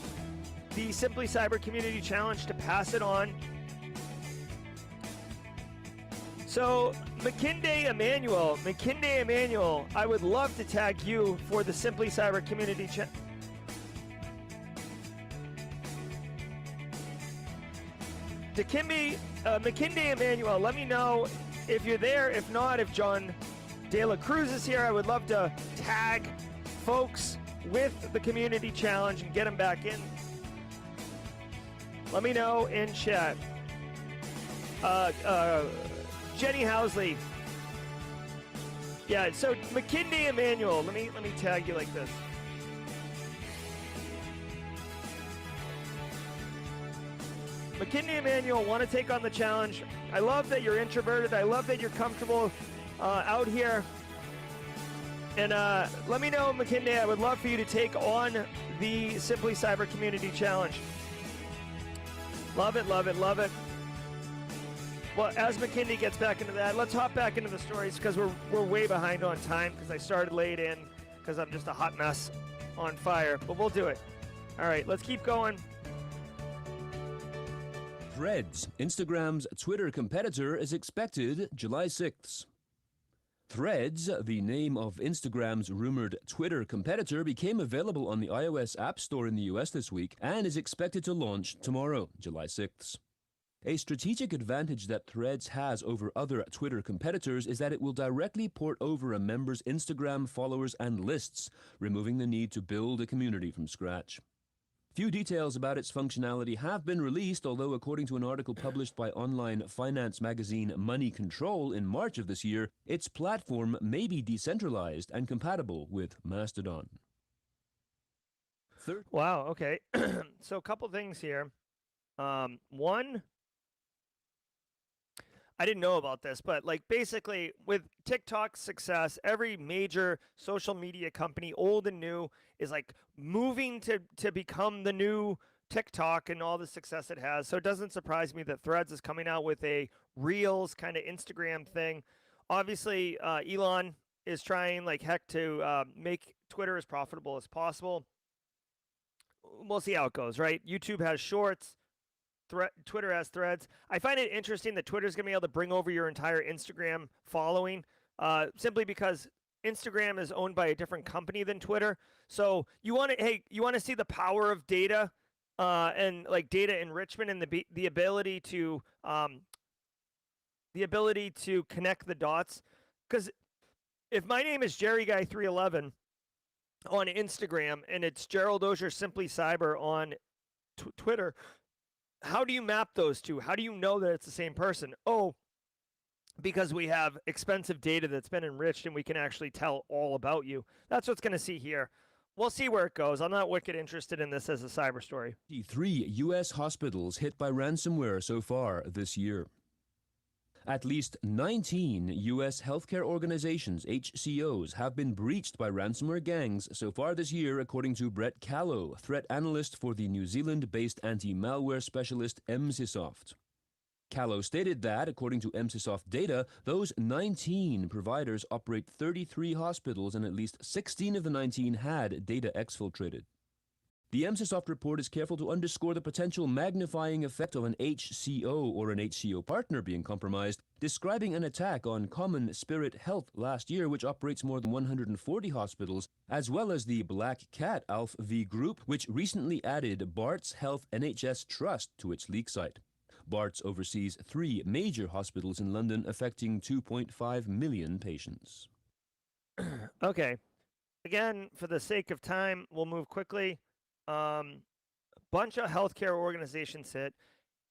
the Simply Cyber Community Challenge to pass it on. So, McKinday Emmanuel, I would love to tag you for the Simply Cyber Community Challenge. McKinday Emmanuel, let me know if you're there. If not, if John De La Cruz is here, I would love to tag folks with the Community Challenge and get them back in. Let me know in chat. Jenny Housley. Yeah, so McKinday Emmanuel, let me tag you like this. McKinday Emmanuel, want to take on the challenge. I love that you're introverted. I love that you're comfortable out here. And let me know, McKinley. I would love for you to take on the Simply Cyber Community Challenge. Love it, love it, love it. Well, as McKinley gets back into that, let's hop back into the stories because we're way behind on time because I started late in because I'm just a hot mess on fire. But we'll do it. All right, let's keep going. Threads, Instagram's Twitter competitor, is expected July 6th. Threads, the name of Instagram's rumored Twitter competitor, became available on the iOS App Store in the US this week and is expected to launch tomorrow, July 6th. A strategic advantage that Threads has over other Twitter competitors is that it will directly port over a member's Instagram followers and lists, removing the need to build a community from scratch. Few details about its functionality have been released, although according to an article published by online finance magazine Money Control in March of this year, its platform may be decentralized and compatible with Mastodon. Wow, okay. So a couple things here. One, I didn't know about this, but like basically with TikTok's success, every major social media company, old and new, is like moving to become the new TikTok and all the success it has. So it doesn't surprise me that Threads is coming out with a Reels kind of Instagram thing. Obviously, Elon is trying like heck to make Twitter as profitable as possible. We'll see how it goes, right? YouTube has Shorts. Twitter has Threads. I find it interesting that Twitter's going to be able to bring over your entire Instagram following simply because Instagram is owned by a different company than Twitter. So you want to see the power of data and like data enrichment and the ability to connect the dots. Because if my name is Jerry Guy 311 on Instagram and it's Gerald Auger Simply Cyber on Twitter, how do you map those two? How do you know that it's the same person? Oh, because we have expensive data that's been enriched and we can actually tell all about you. That's what's going to see here. We'll see where it goes. I'm not wicked interested in this as a cyber story. 3 U.S. hospitals hit by ransomware so far this year. At least 19 U.S. healthcare organizations, HCOs, have been breached by ransomware gangs so far this year, according to Brett Callow, threat analyst for the New Zealand-based anti-malware specialist Embassies. Callow stated that, according to Embassies data, those 19 providers operate 33 hospitals and at least 16 of the 19 had data exfiltrated. The Embassies report is careful to underscore the potential magnifying effect of an HCO or an HCO partner being compromised, describing an attack on Common Spirit Health last year, which operates more than 140 hospitals, as well as the Black Cat AlphaV group, which recently added Bart's Health NHS Trust to its leak site. Bart's oversees 3 major hospitals in London, affecting 2.5 million patients. Okay. Again, for the sake of time, we'll move quickly. Bunch of healthcare organizations hit.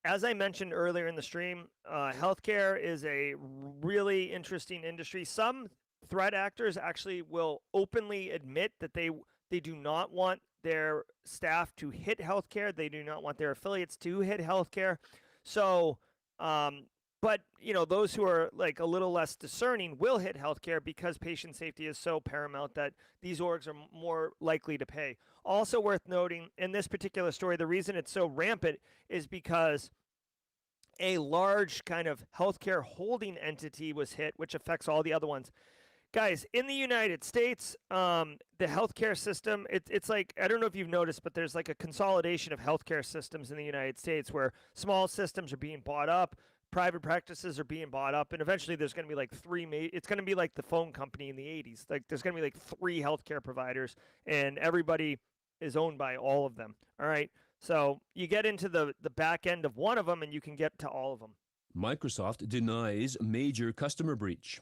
As I mentioned earlier in the stream, healthcare is a really interesting industry. Some threat actors actually will openly admit that they do not want their staff to hit healthcare. They do not want their affiliates to hit healthcare. So, but you know, those who are like a little less discerning will hit healthcare because patient safety is so paramount that these orgs are more likely to pay. Also worth noting in this particular story, the reason it's so rampant is because a large kind of healthcare holding entity was hit, which affects all the other ones. Guys, in the United States, the healthcare system, it's like, I don't know if you've noticed, but there's like a consolidation of healthcare systems in the United States where small systems are being bought up, private practices are being bought up, and eventually there's going to be like it's going to be like the phone company in the 80s. Like there's going to be like 3 healthcare providers, and everybody is owned by all of them. All right, so you get into the back end of one of them, and you can get to all of them. Microsoft denies major customer breach.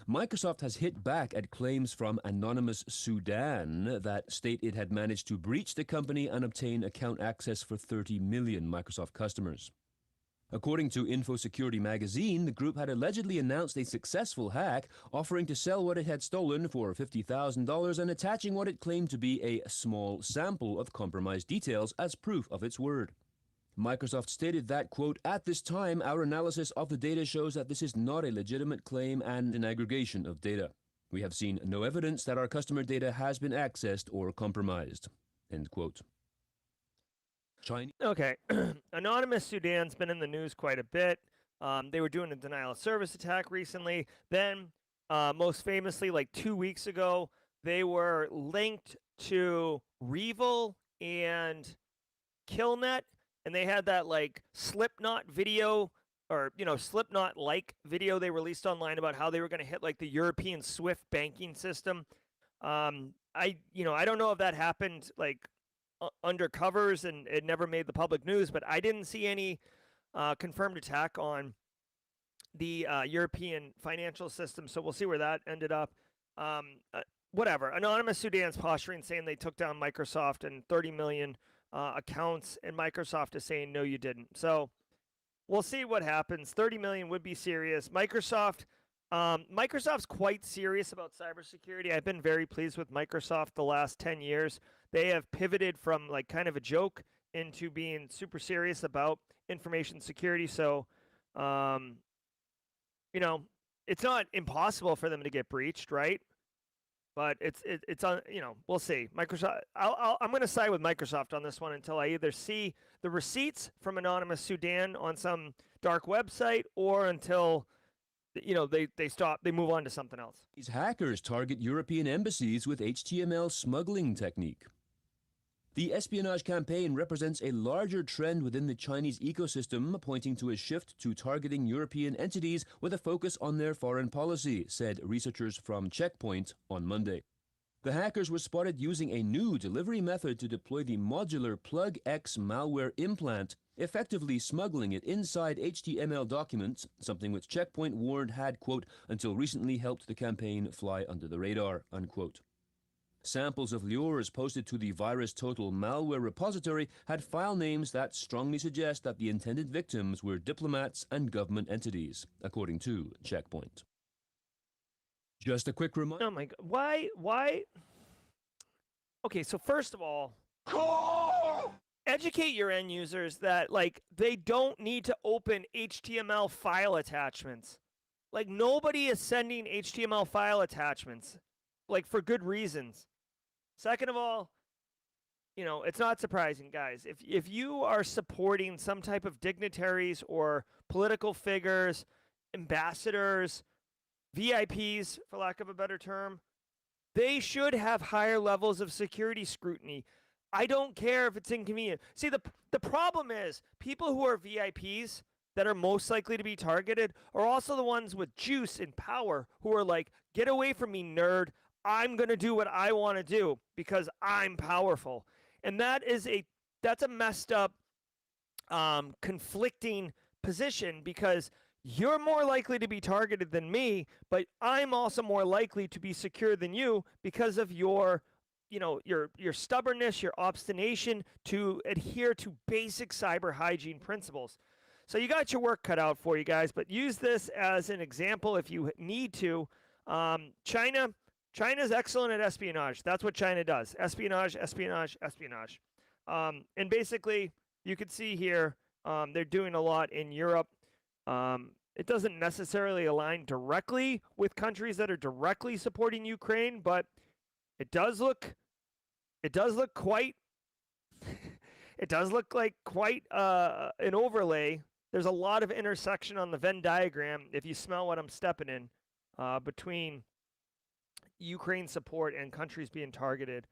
Microsoft has hit back at claims from Anonymous Sudan that state it had managed to breach the company and obtain account access for 30 million Microsoft customers. According to InfoSecurity magazine, the group had allegedly announced a successful hack, offering to sell what it had stolen for $50,000 and attaching what it claimed to be a small sample of compromised details as proof of its word. Microsoft stated that, quote, "At this time, our analysis of the data shows that this is not a legitimate claim and an aggregation of data. We have seen no evidence that our customer data has been accessed or compromised. End quote. Okay. Anonymous Sudan's been in the news quite a bit. They were doing a denial of service attack recently. Then, most famously, like 2 weeks ago, they were linked to Revil and Killnet, and they had that like Slipknot video, or Slipknot like video they released online about how they were going to hit like the European SWIFT banking system. I don't know if that happened like under covers and it never made the public news, but I didn't see any confirmed attack on the European financial system. So we'll see where that ended up. Whatever. Anonymous Sudan's posturing, saying they took down Microsoft and 30 million accounts, and Microsoft is saying no, you didn't. So we'll see what happens. 30 million would be serious. Microsoft's quite serious about cybersecurity. I've been very pleased with Microsoft the last 10 years. They have pivoted from like kind of a joke into being super serious about information security. So, it's not impossible for them to get breached, right? But it's on. We'll see. Microsoft. I'm going to side with Microsoft on this one until I either see the receipts from Anonymous Sudan on some dark website, or until they stop. They move on to something else. These hackers target European embassies with HTML smuggling technique. The espionage campaign represents a larger trend within the Chinese ecosystem, pointing to a shift to targeting European entities with a focus on their foreign policy, said researchers from Checkpoint on Monday. The hackers were spotted using a new delivery method to deploy the modular Plug-X malware implant, effectively smuggling it inside HTML documents, something which Checkpoint warned had, quote, until recently helped the campaign fly under the radar, unquote. Samples of lures posted to the Virus Total malware repository had file names that strongly suggest that the intended victims were diplomats and government entities, according to Checkpoint. Just a quick reminder. Oh my God. Why? Okay, so first of all, educate your end users that like they don't need to open HTML file attachments. Like nobody is sending HTML file attachments, like for good reasons. Second of all, it's not surprising, guys. If you are supporting some type of dignitaries or political figures, ambassadors, VIPs, for lack of a better term, they should have higher levels of security scrutiny. I don't care if it's inconvenient. See, the problem is people who are VIPs that are most likely to be targeted are also the ones with juice and power who are like, get away from me, nerd. I'm going to do what I want to do because I'm powerful. And that's a messed up, conflicting position, because you're more likely to be targeted than me, but I'm also more likely to be secure than you because of your stubbornness, your obstination to adhere to basic cyber hygiene principles. So you got your work cut out for you guys, but use this as an example if you need to. China's excellent at espionage. That's what China does. Espionage, espionage, espionage. And basically, you can see here, they're doing a lot in Europe. It doesn't necessarily align directly with countries that are directly supporting Ukraine, but it does look quite it does look like quite an overlay. There's a lot of intersection on the Venn diagram, if you smell what I'm stepping in, between Ukraine support and countries being targeted.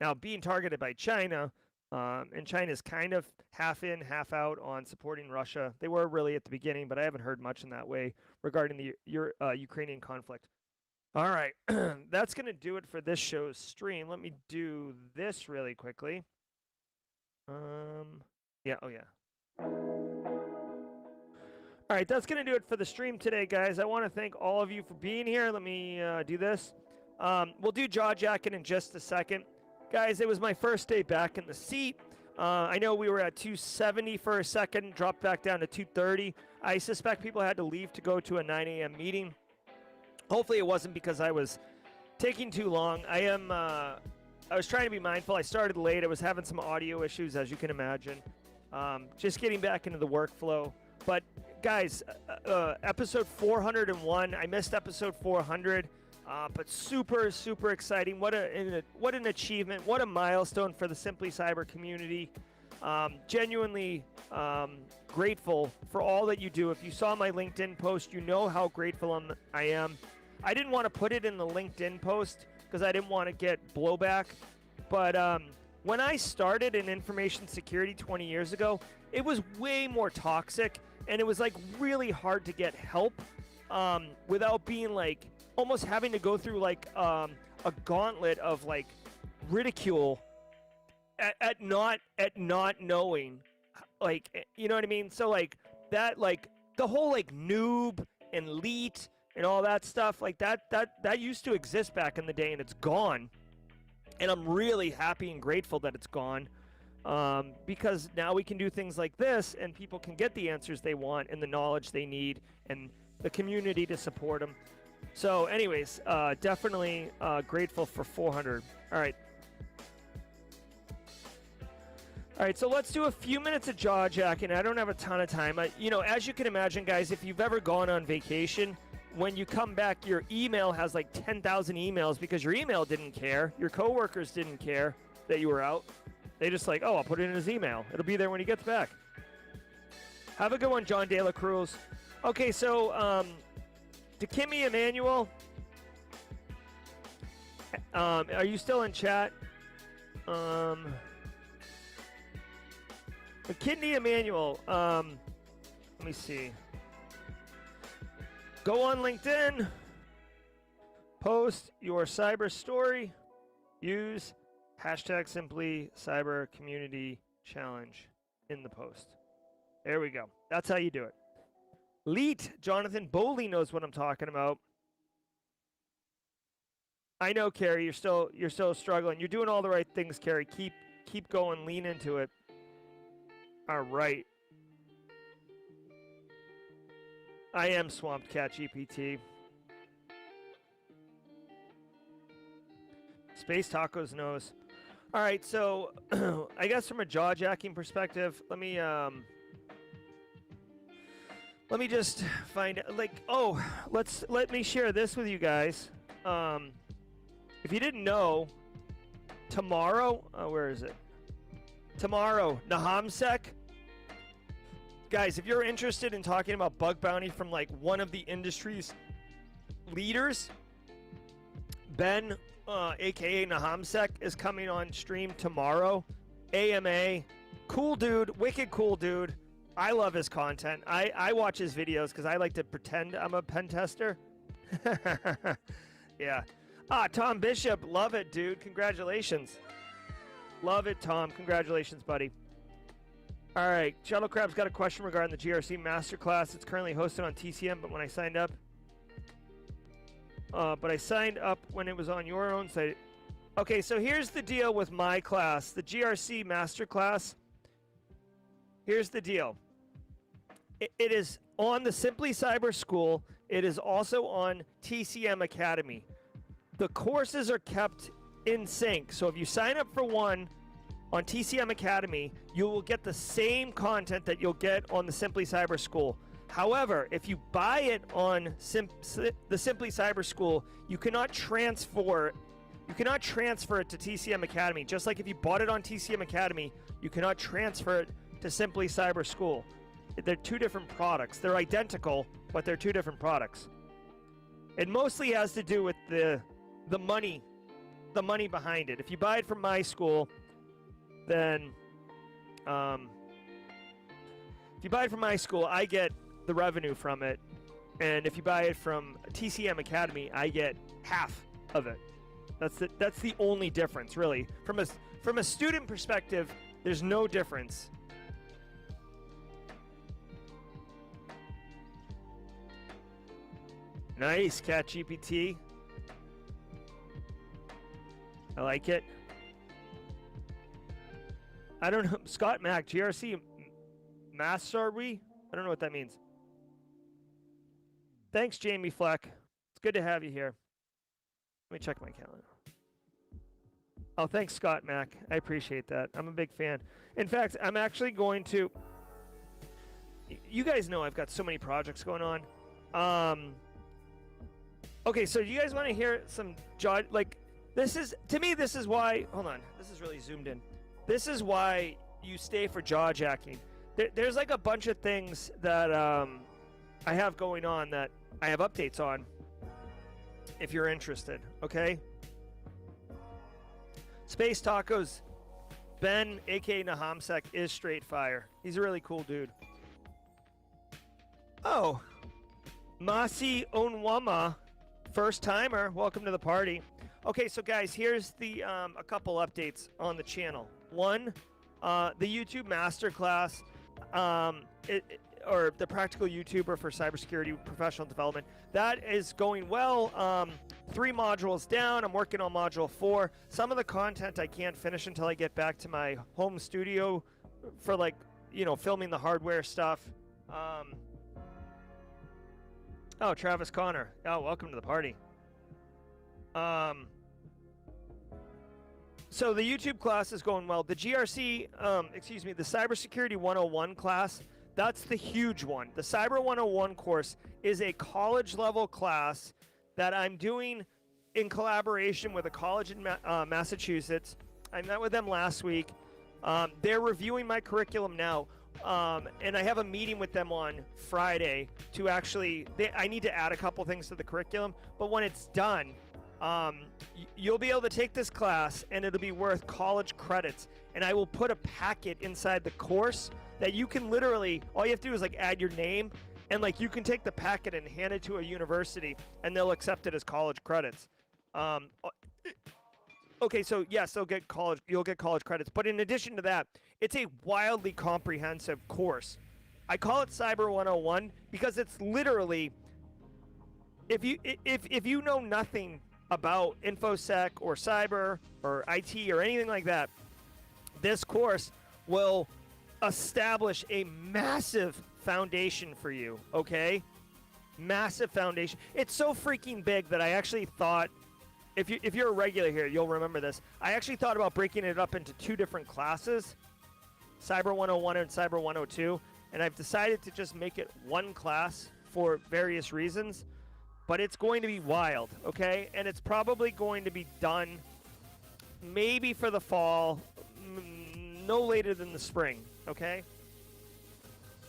Now, being targeted by China, and China's kind of half in, half out on supporting Russia. They were really at the beginning, but I haven't heard much in that way regarding the Ukrainian conflict. All right, that's going to do it for this show's stream. Let me do this really quickly. Yeah, oh yeah. All right, that's going to do it for the stream today, guys. I want to thank all of you for being here. Let me do this. We'll do Jawjacking in just a second. Guys, it was my first day back in the seat. I know we were at 270 for a second, dropped back down to 230. I suspect people had to leave to go to a 9 a.m. meeting. Hopefully it wasn't because I was taking too long. I was trying to be mindful. I started late. I was having some audio issues, as you can imagine. Just getting back into the workflow. But guys, episode 401, I missed episode 400. But super, super exciting. What an achievement. What a milestone for the Simply Cyber community. Genuinely grateful for all that you do. If you saw my LinkedIn post, you know how grateful I am. I didn't want to put it in the LinkedIn post because I didn't want to get blowback. But when I started in information security 20 years ago, it was way more toxic, and it was like really hard to get help without being like almost having to go through like a gauntlet of like ridicule at not knowing, like, you know what I mean? So like that, like the whole like noob and leet and all that stuff, like that used to exist back in the day, and it's gone. And I'm really happy and grateful that it's gone, because now we can do things like this, and people can get the answers they want and the knowledge they need, and the community to support them. So anyways, definitely grateful for 400. All right. All right, so let's do a few minutes of jawjacking. I don't have a ton of time. You know, as you can imagine, guys, if you've ever gone on vacation, when you come back, your email has like 10,000 emails because your email didn't care. Your coworkers didn't care that you were out. They just like, oh, I'll put it in his email. It'll be there when he gets back. Have a good one, John De La Cruz. Okay, so Dikimi Emmanuel, are you still in chat? McKinney Emmanuel, let me see. Go on LinkedIn, post your cyber story, use hashtag Simply Cyber Community Challenge in the post. There we go. That's how you do it. Leet, Jonathan Bowley knows what I'm talking about. I know, Carrie, you're still struggling. You're doing all the right things, Carrie. Keep going, lean into it. All right. I am swamped, Cat GPT. Space Tacos knows. All right, so I guess from a jawjacking perspective, let me just find let me share this with you guys. If you didn't know, tomorrow, where is it? Tomorrow, Nahamsec. Guys, if you're interested in talking about bug bounty from like one of the industry's leaders, Ben, aka Nahamsec, is coming on stream tomorrow. AMA, cool dude, wicked cool dude. I love his content. I watch his videos because I like to pretend I'm a pen tester. Yeah. Tom Bishop, love it, dude. Congratulations. Love it, Tom. Congratulations, buddy. All right, Shuttle Crab's got a question regarding the GRC Masterclass. It's currently hosted on TCM, but when I signed up, when it was on your own site. Okay, so here's the deal with my class, the GRC Masterclass. Here's the deal. It is on the Simply Cyber School. It is also on TCM Academy. The courses are kept in sync. So if you sign up for one on TCM Academy, you will get the same content that you'll get on the Simply Cyber School. However, if you buy it on the Simply Cyber School, you cannot transfer it to TCM Academy. Just like if you bought it on TCM Academy, you cannot transfer it to Simply Cyber School. They're two different products. They're identical, but they're two different products. It mostly has to do with the money behind it. If you buy it from my school, then if you buy it from my school, I get the revenue from it, and if you buy it from TCM Academy, I get half of it. That's the only difference, really. From a student perspective, there's no difference. Nice, Cat GPT. I like it. I don't know. Scott Mack, GRC Master, I don't know what that means. Thanks, Jamie Fleck. It's good to have you here. Let me check my calendar. Oh, thanks, Scott Mack. I appreciate that. I'm a big fan. In fact, I'm actually going to... You guys know I've got so many projects going on. Okay, so do you guys want to hear some this is, to me, this is why, hold on, this is really zoomed in. This is why you stay for jawjacking. There's like a bunch of things that I have going on that I have updates on if you're interested, okay? Space Tacos, Ben, aka Nahamsek, is straight fire. He's a really cool dude. Oh, Masi Onwama, first timer, welcome to the party. Okay, so guys, here's the a couple updates on the channel. One, the YouTube Masterclass, or the Practical YouTuber for Cybersecurity Professional Development, that is going well. 3 modules down. I'm working on module 4. Some of the content I can't finish until I get back to my home studio for, like, you know, filming the hardware stuff. Oh, Travis Connor. Oh, welcome to the party. So the YouTube class is going well. The GRC, the Cybersecurity 101 class, that's the huge one. The Cyber 101 course is a college-level class that I'm doing in collaboration with a college in Massachusetts. I met with them last week. They're reviewing my curriculum now, and I have a meeting with them on Friday to actually, I need to add a couple things to the curriculum, but when it's done, you'll be able to take this class and it'll be worth college credits, and I will put a packet inside the course that you can literally, all you have to do is like add your name, and like you can take the packet and hand it to a university and they'll accept it as college credits. Okay, so yes, you'll get college credits, but in addition to that, it's a wildly comprehensive course. I call it Cyber 101 because it's literally, if you know nothing about InfoSec or cyber or IT or anything like that, this course will establish a massive foundation for you, okay? Massive foundation. It's so freaking big that I actually thought, if you're a regular here, you'll remember this. I actually thought about breaking it up into 2 different classes, Cyber 101 and Cyber 102, and I've decided to just make it one class for various reasons. But it's going to be wild, okay? And it's probably going to be done maybe for the fall, no later than the spring, okay?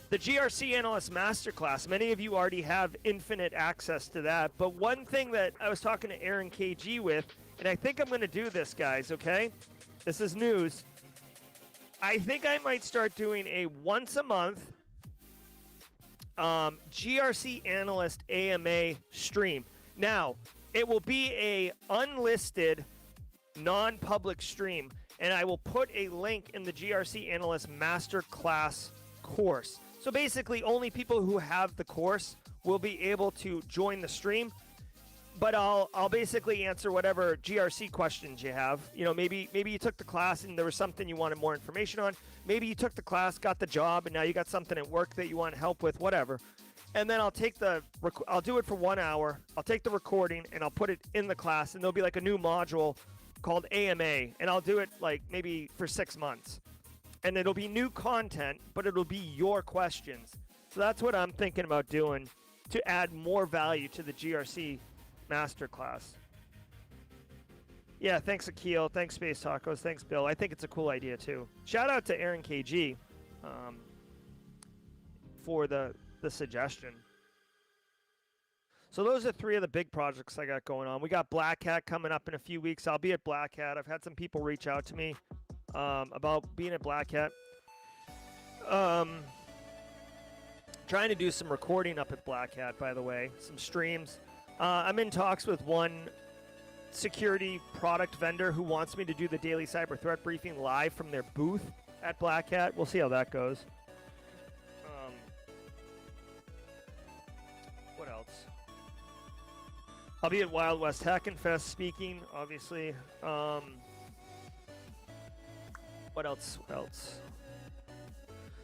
The GRC Analyst Masterclass, many of you already have infinite access to that. But one thing that I was talking to Aaron KG with, and I think I'm going to do this, guys, okay? This is news. I think I might start doing a once a month GRC Analyst AMA stream. Now, it will be a unlisted, non-public stream, and I will put a link in the GRC Analyst Masterclass course. So basically, only people who have the course will be able to join the stream. But I'll basically answer whatever GRC questions you have. You know, maybe you took the class and there was something you wanted more information on. Maybe you took the class, got the job, and now you got something at work that you want help with, whatever. And then I'll do it for 1 hour. I'll take the recording and I'll put it in the class, and there'll be like a new module called AMA, and I'll do it like maybe for 6 months. And it'll be new content, but it'll be your questions. So that's what I'm thinking about doing to add more value to the GRC Masterclass. Yeah, thanks Akil, thanks Space Tacos, thanks Bill. I think it's a cool idea too. Shout out to Aaron KG for the suggestion. So those are 3 of the big projects I got going on. We got Black Hat coming up in a few weeks. I'll be at Black Hat. I've had some people reach out to me about being at Black Hat. Trying to do some recording up at Black Hat, by the way, some streams. I'm in talks with one security product vendor who wants me to do the daily cyber threat briefing live from their booth at Black Hat. We'll see how that goes. What else? I'll be at Wild West Hackin' Fest speaking, obviously. What else?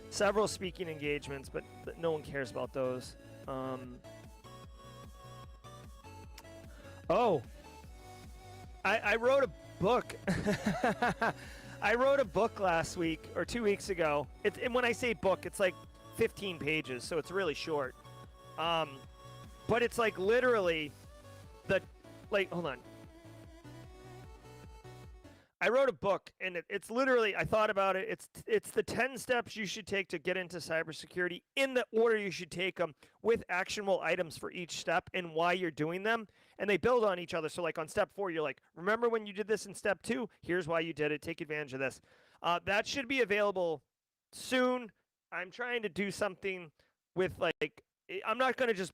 Several speaking engagements, but no one cares about those. I wrote a book. I wrote a book last week or 2 weeks ago. And when I say book, it's like 15 pages, so it's really short. But it's like literally hold on. I wrote a book, and it's literally, I thought about it. It's the 10 steps you should take to get into cybersecurity in the order you should take them, with actionable items for each step and why you're doing them. And they build on each other. So like on step 4, you're like, remember when you did this in step 2? Here's why you did it. Take advantage of this. That should be available soon. I'm trying to do something with like, I'm not going to just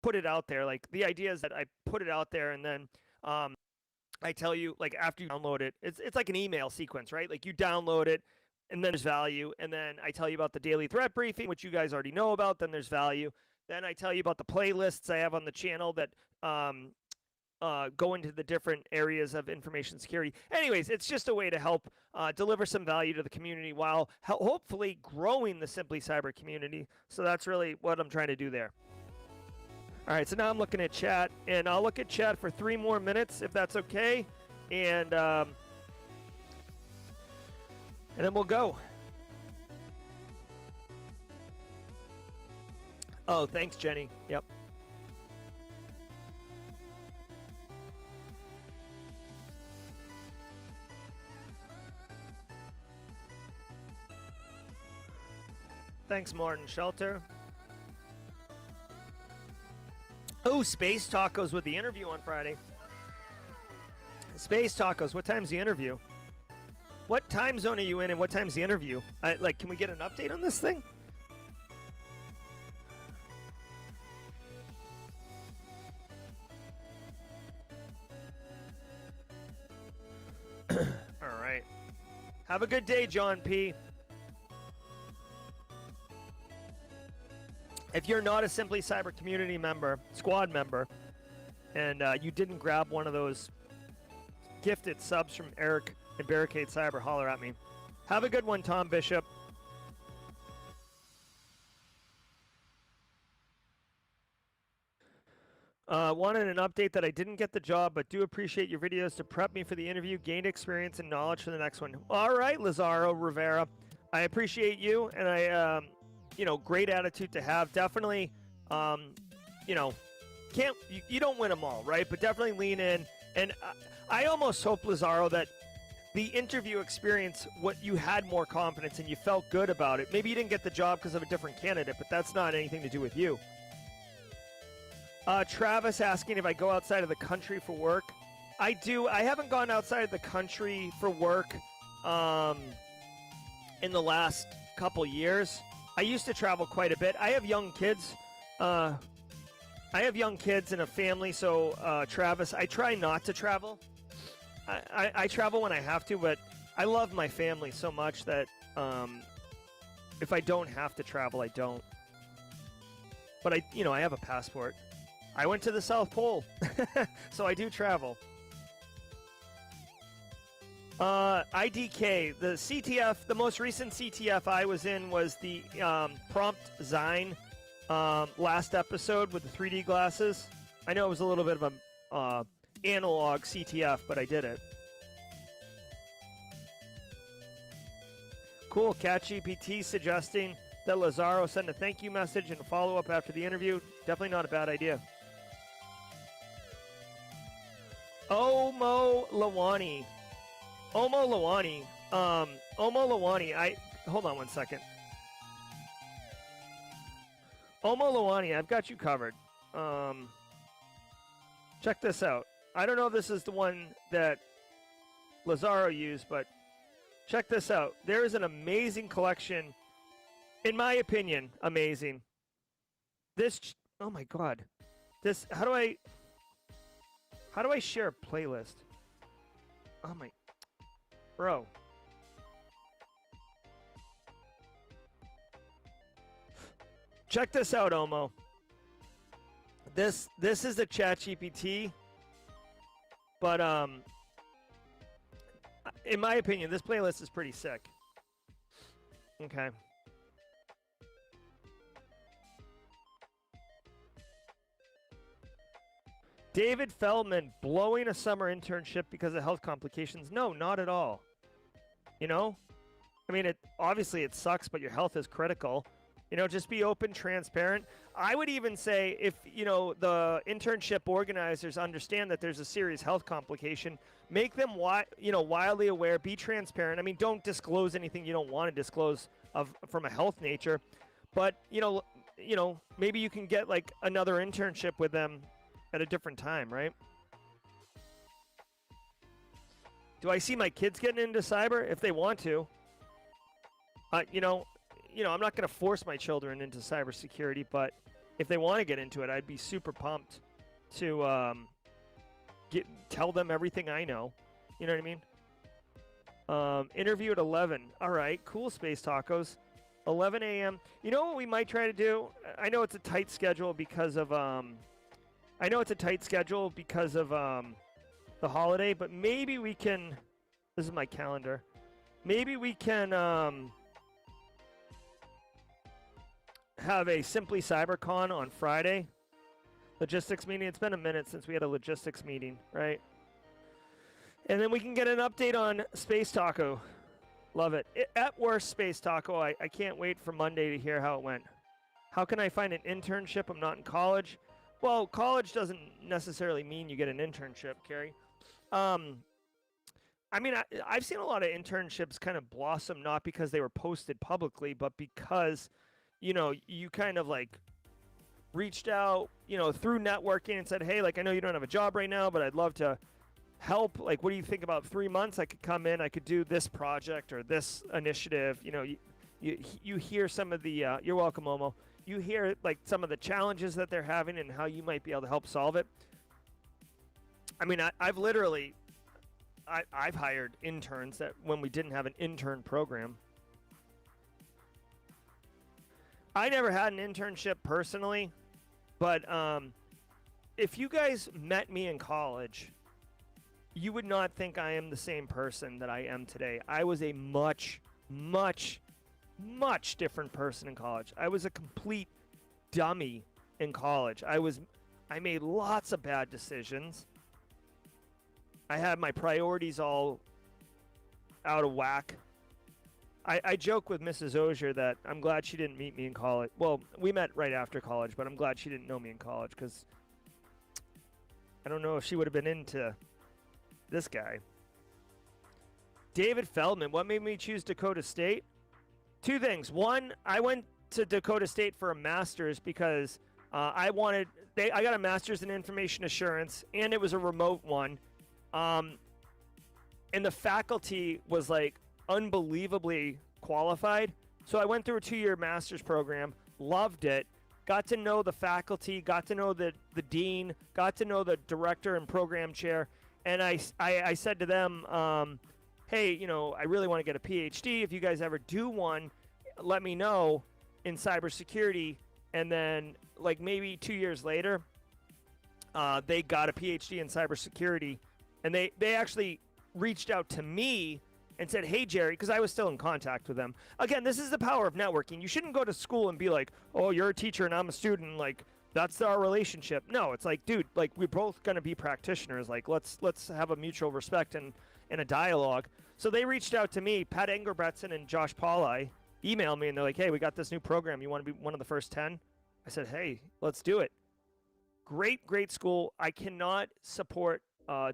put it out there. Like the idea is that I put it out there and then I tell you, like, after you download it, it's like an email sequence, right? Like you download it, and then there's value, and then I tell you about the daily threat briefing, which you guys already know about. Then there's value. Then I tell you about the playlists I have on the channel that go into the different areas of information security. Anyways, it's just a way to help deliver some value to the community while hopefully growing the Simply Cyber community. So that's really what I'm trying to do there. All right, so now I'm looking at chat, and I'll look at chat for 3 more minutes if that's okay, and then we'll go. Oh, thanks, Jenny. Yep. Thanks, Martin Shelter. Oh, Space Tacos with the interview on Friday. Space Tacos, what time's the interview? What time zone are you in and what time's the interview? Can we get an update on this thing? All right. Have a good day, John P. If you're not a Simply Cyber community member, squad member, and you didn't grab one of those gifted subs from Eric and Barricade Cyber, holler at me. Have a good one, Tom Bishop. Wanted an update that I didn't get the job, but do appreciate your videos to prep me for the interview, gained experience and knowledge for the next one. All right, Lazaro Rivera. I appreciate you, and I... great attitude to have. Definitely, you don't win them all, right? But definitely lean in. And I almost hope, Lazaro, that the interview experience, what you had more confidence and you felt good about it. Maybe you didn't get the job because of a different candidate, but that's not anything to do with you. Travis asking if I go outside of the country for work. I do. I haven't gone outside of the country for work in the last couple years. I used to travel quite a bit. I have young kids. I have young kids and a family, so Travis, I try not to travel. I travel when I have to, but I love my family so much that if I don't have to travel, I don't. But I have a passport. I went to the South Pole, so I do travel. IDK, the CTF, the most recent CTF I was in was the Panoptcy last episode with the 3D glasses. I know it was a little bit of a analog CTF, but I did it. Cool. CatGPT suggesting that Lazaro send a thank you message and a follow-up after the interview. Definitely not a bad idea. Omo Lawani. Hold on one second. Omo Lawani, I've got you covered. Check this out. I don't know if this is the one that Lazaro used, but check this out. There is an amazing collection, in my opinion, amazing. Oh my God. How do I share a playlist? Oh my, bro. Check this out, Omo. This is the ChatGPT, but in my opinion, this playlist is pretty sick. Okay. David Feldman blowing a summer internship because of health complications. No, not at all. You know? I mean, obviously it sucks, but your health is critical. Just be open, transparent. I would even say if, the internship organizers understand that there's a serious health complication, make them, wildly aware, be transparent. I mean, don't disclose anything you don't want to disclose from a health nature. But, maybe you can get like another internship with them at a different time, right? Do I see my kids getting into cyber if they want to? I'm not going to force my children into cybersecurity, but if they want to get into it, I'd be super pumped to tell them everything I know. You know what I mean? Interview at 11. All right, cool, Space Tacos. 11 a.m. You know what we might try to do? I know it's a tight schedule because of the holiday, but maybe we can. This is my calendar. Maybe we can have a Simply CyberCon on Friday. Logistics meeting. It's been a minute since we had a logistics meeting, right? And then we can get an update on Space Taco. Love it. At worst, Space Taco, I can't wait for Monday to hear how it went. How can I find an internship? I'm not in college. Well, college doesn't necessarily mean you get an internship, Carrie. I've seen a lot of internships kind of blossom, not because they were posted publicly, but because you kind of like reached out, through networking and said, hey, like, I know you don't have a job right now, but I'd love to help. Like, what do you think about 3 months? I could come in, I could do this project or this initiative. You hear some of the, you're welcome, Momo. You hear like some of the challenges that they're having and how you might be able to help solve it. I mean, I've hired interns that when we didn't have an intern program. I never had an internship personally, but if you guys met me in college, you would not think I am the same person that I am today. I was a much, much, much different person in college. I was a complete dummy in college. I made lots of bad decisions. I had my priorities all out of whack. I joke with Mrs. Auger that I'm glad she didn't meet me in college. Well, we met right after college, but I'm glad she didn't know me in college because I don't know if she would have been into this guy. David Feldman, what made me choose Dakota State? Two things. One, I went to Dakota State for a master's because I got a master's in information assurance, and it was a remote one. And the faculty was like unbelievably qualified. So I went through a 2-year master's program, loved it, got to know the faculty, got to know the dean, got to know the director and program chair. And I said to them, hey, I really want to get a PhD. If you guys ever do one, let me know in cybersecurity. And then like maybe 2 years later, they got a PhD in cybersecurity. And they actually reached out to me and said, hey, Jerry, because I was still in contact with them. Again, this is the power of networking. You shouldn't go to school and be like, oh, you're a teacher and I'm a student. Like, that's our relationship. No, it's like, dude, like, we're both going to be practitioners. Like, let's have a mutual respect and a dialogue. So they reached out to me. Pat Engerbretson and Josh Paulai emailed me, and they're like, hey, we got this new program. You want to be one of the first 10? I said, hey, let's do it. Great, great school. I cannot support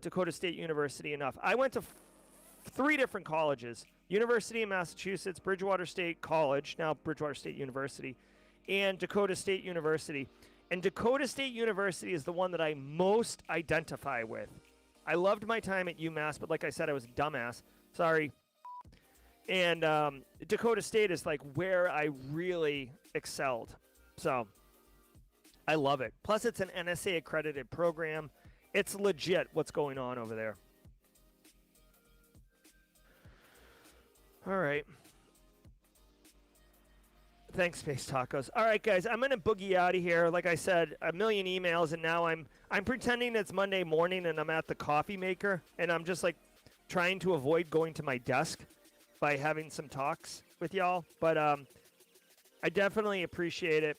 Dakota State University enough. I went to 3 different colleges: University of Massachusetts, Bridgewater State College, now Bridgewater State University, and Dakota State University. And Dakota State University is the one that I most identify with. I loved my time at UMass, but like I said, I was a dumbass. Sorry. And Dakota State is like where I really excelled. So I love it. Plus, it's an NSA accredited program. It's legit what's going on over there. All right. Thanks, Space Tacos. All right, guys, I'm going to boogie out of here. Like I said, a million emails, and now I'm pretending it's Monday morning, and I'm at the coffee maker, and I'm just, like, trying to avoid going to my desk by having some talks with y'all. But I definitely appreciate it.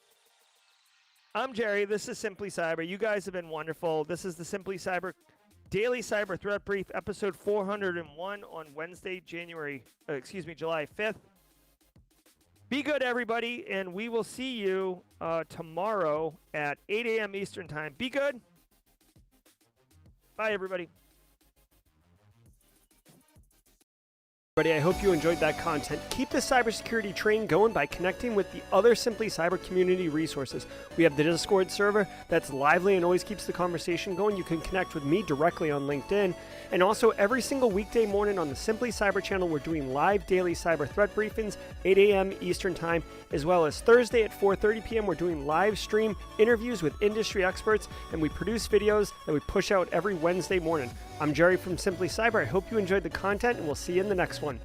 I'm Jerry. This is Simply Cyber. You guys have been wonderful. This is the Simply Cyber Daily Cyber Threat Brief, episode 401 on Wednesday, July 5th. Be good, everybody, and we will see you tomorrow at 8 a.m. Eastern Time. Be good. Bye, everybody. I hope you enjoyed that content. Keep the cybersecurity train going by connecting with the other Simply Cyber community resources. We have the Discord server that's lively and always keeps the conversation going. You can connect with me directly on LinkedIn. And also every single weekday morning on the Simply Cyber channel, we're doing live daily cyber threat briefings, 8 a.m. Eastern Time, as well as Thursday at 4:30 p.m. We're doing live stream interviews with industry experts, and we produce videos that we push out every Wednesday morning. I'm Jerry from Simply Cyber. I hope you enjoyed the content, and we'll see you in the next one.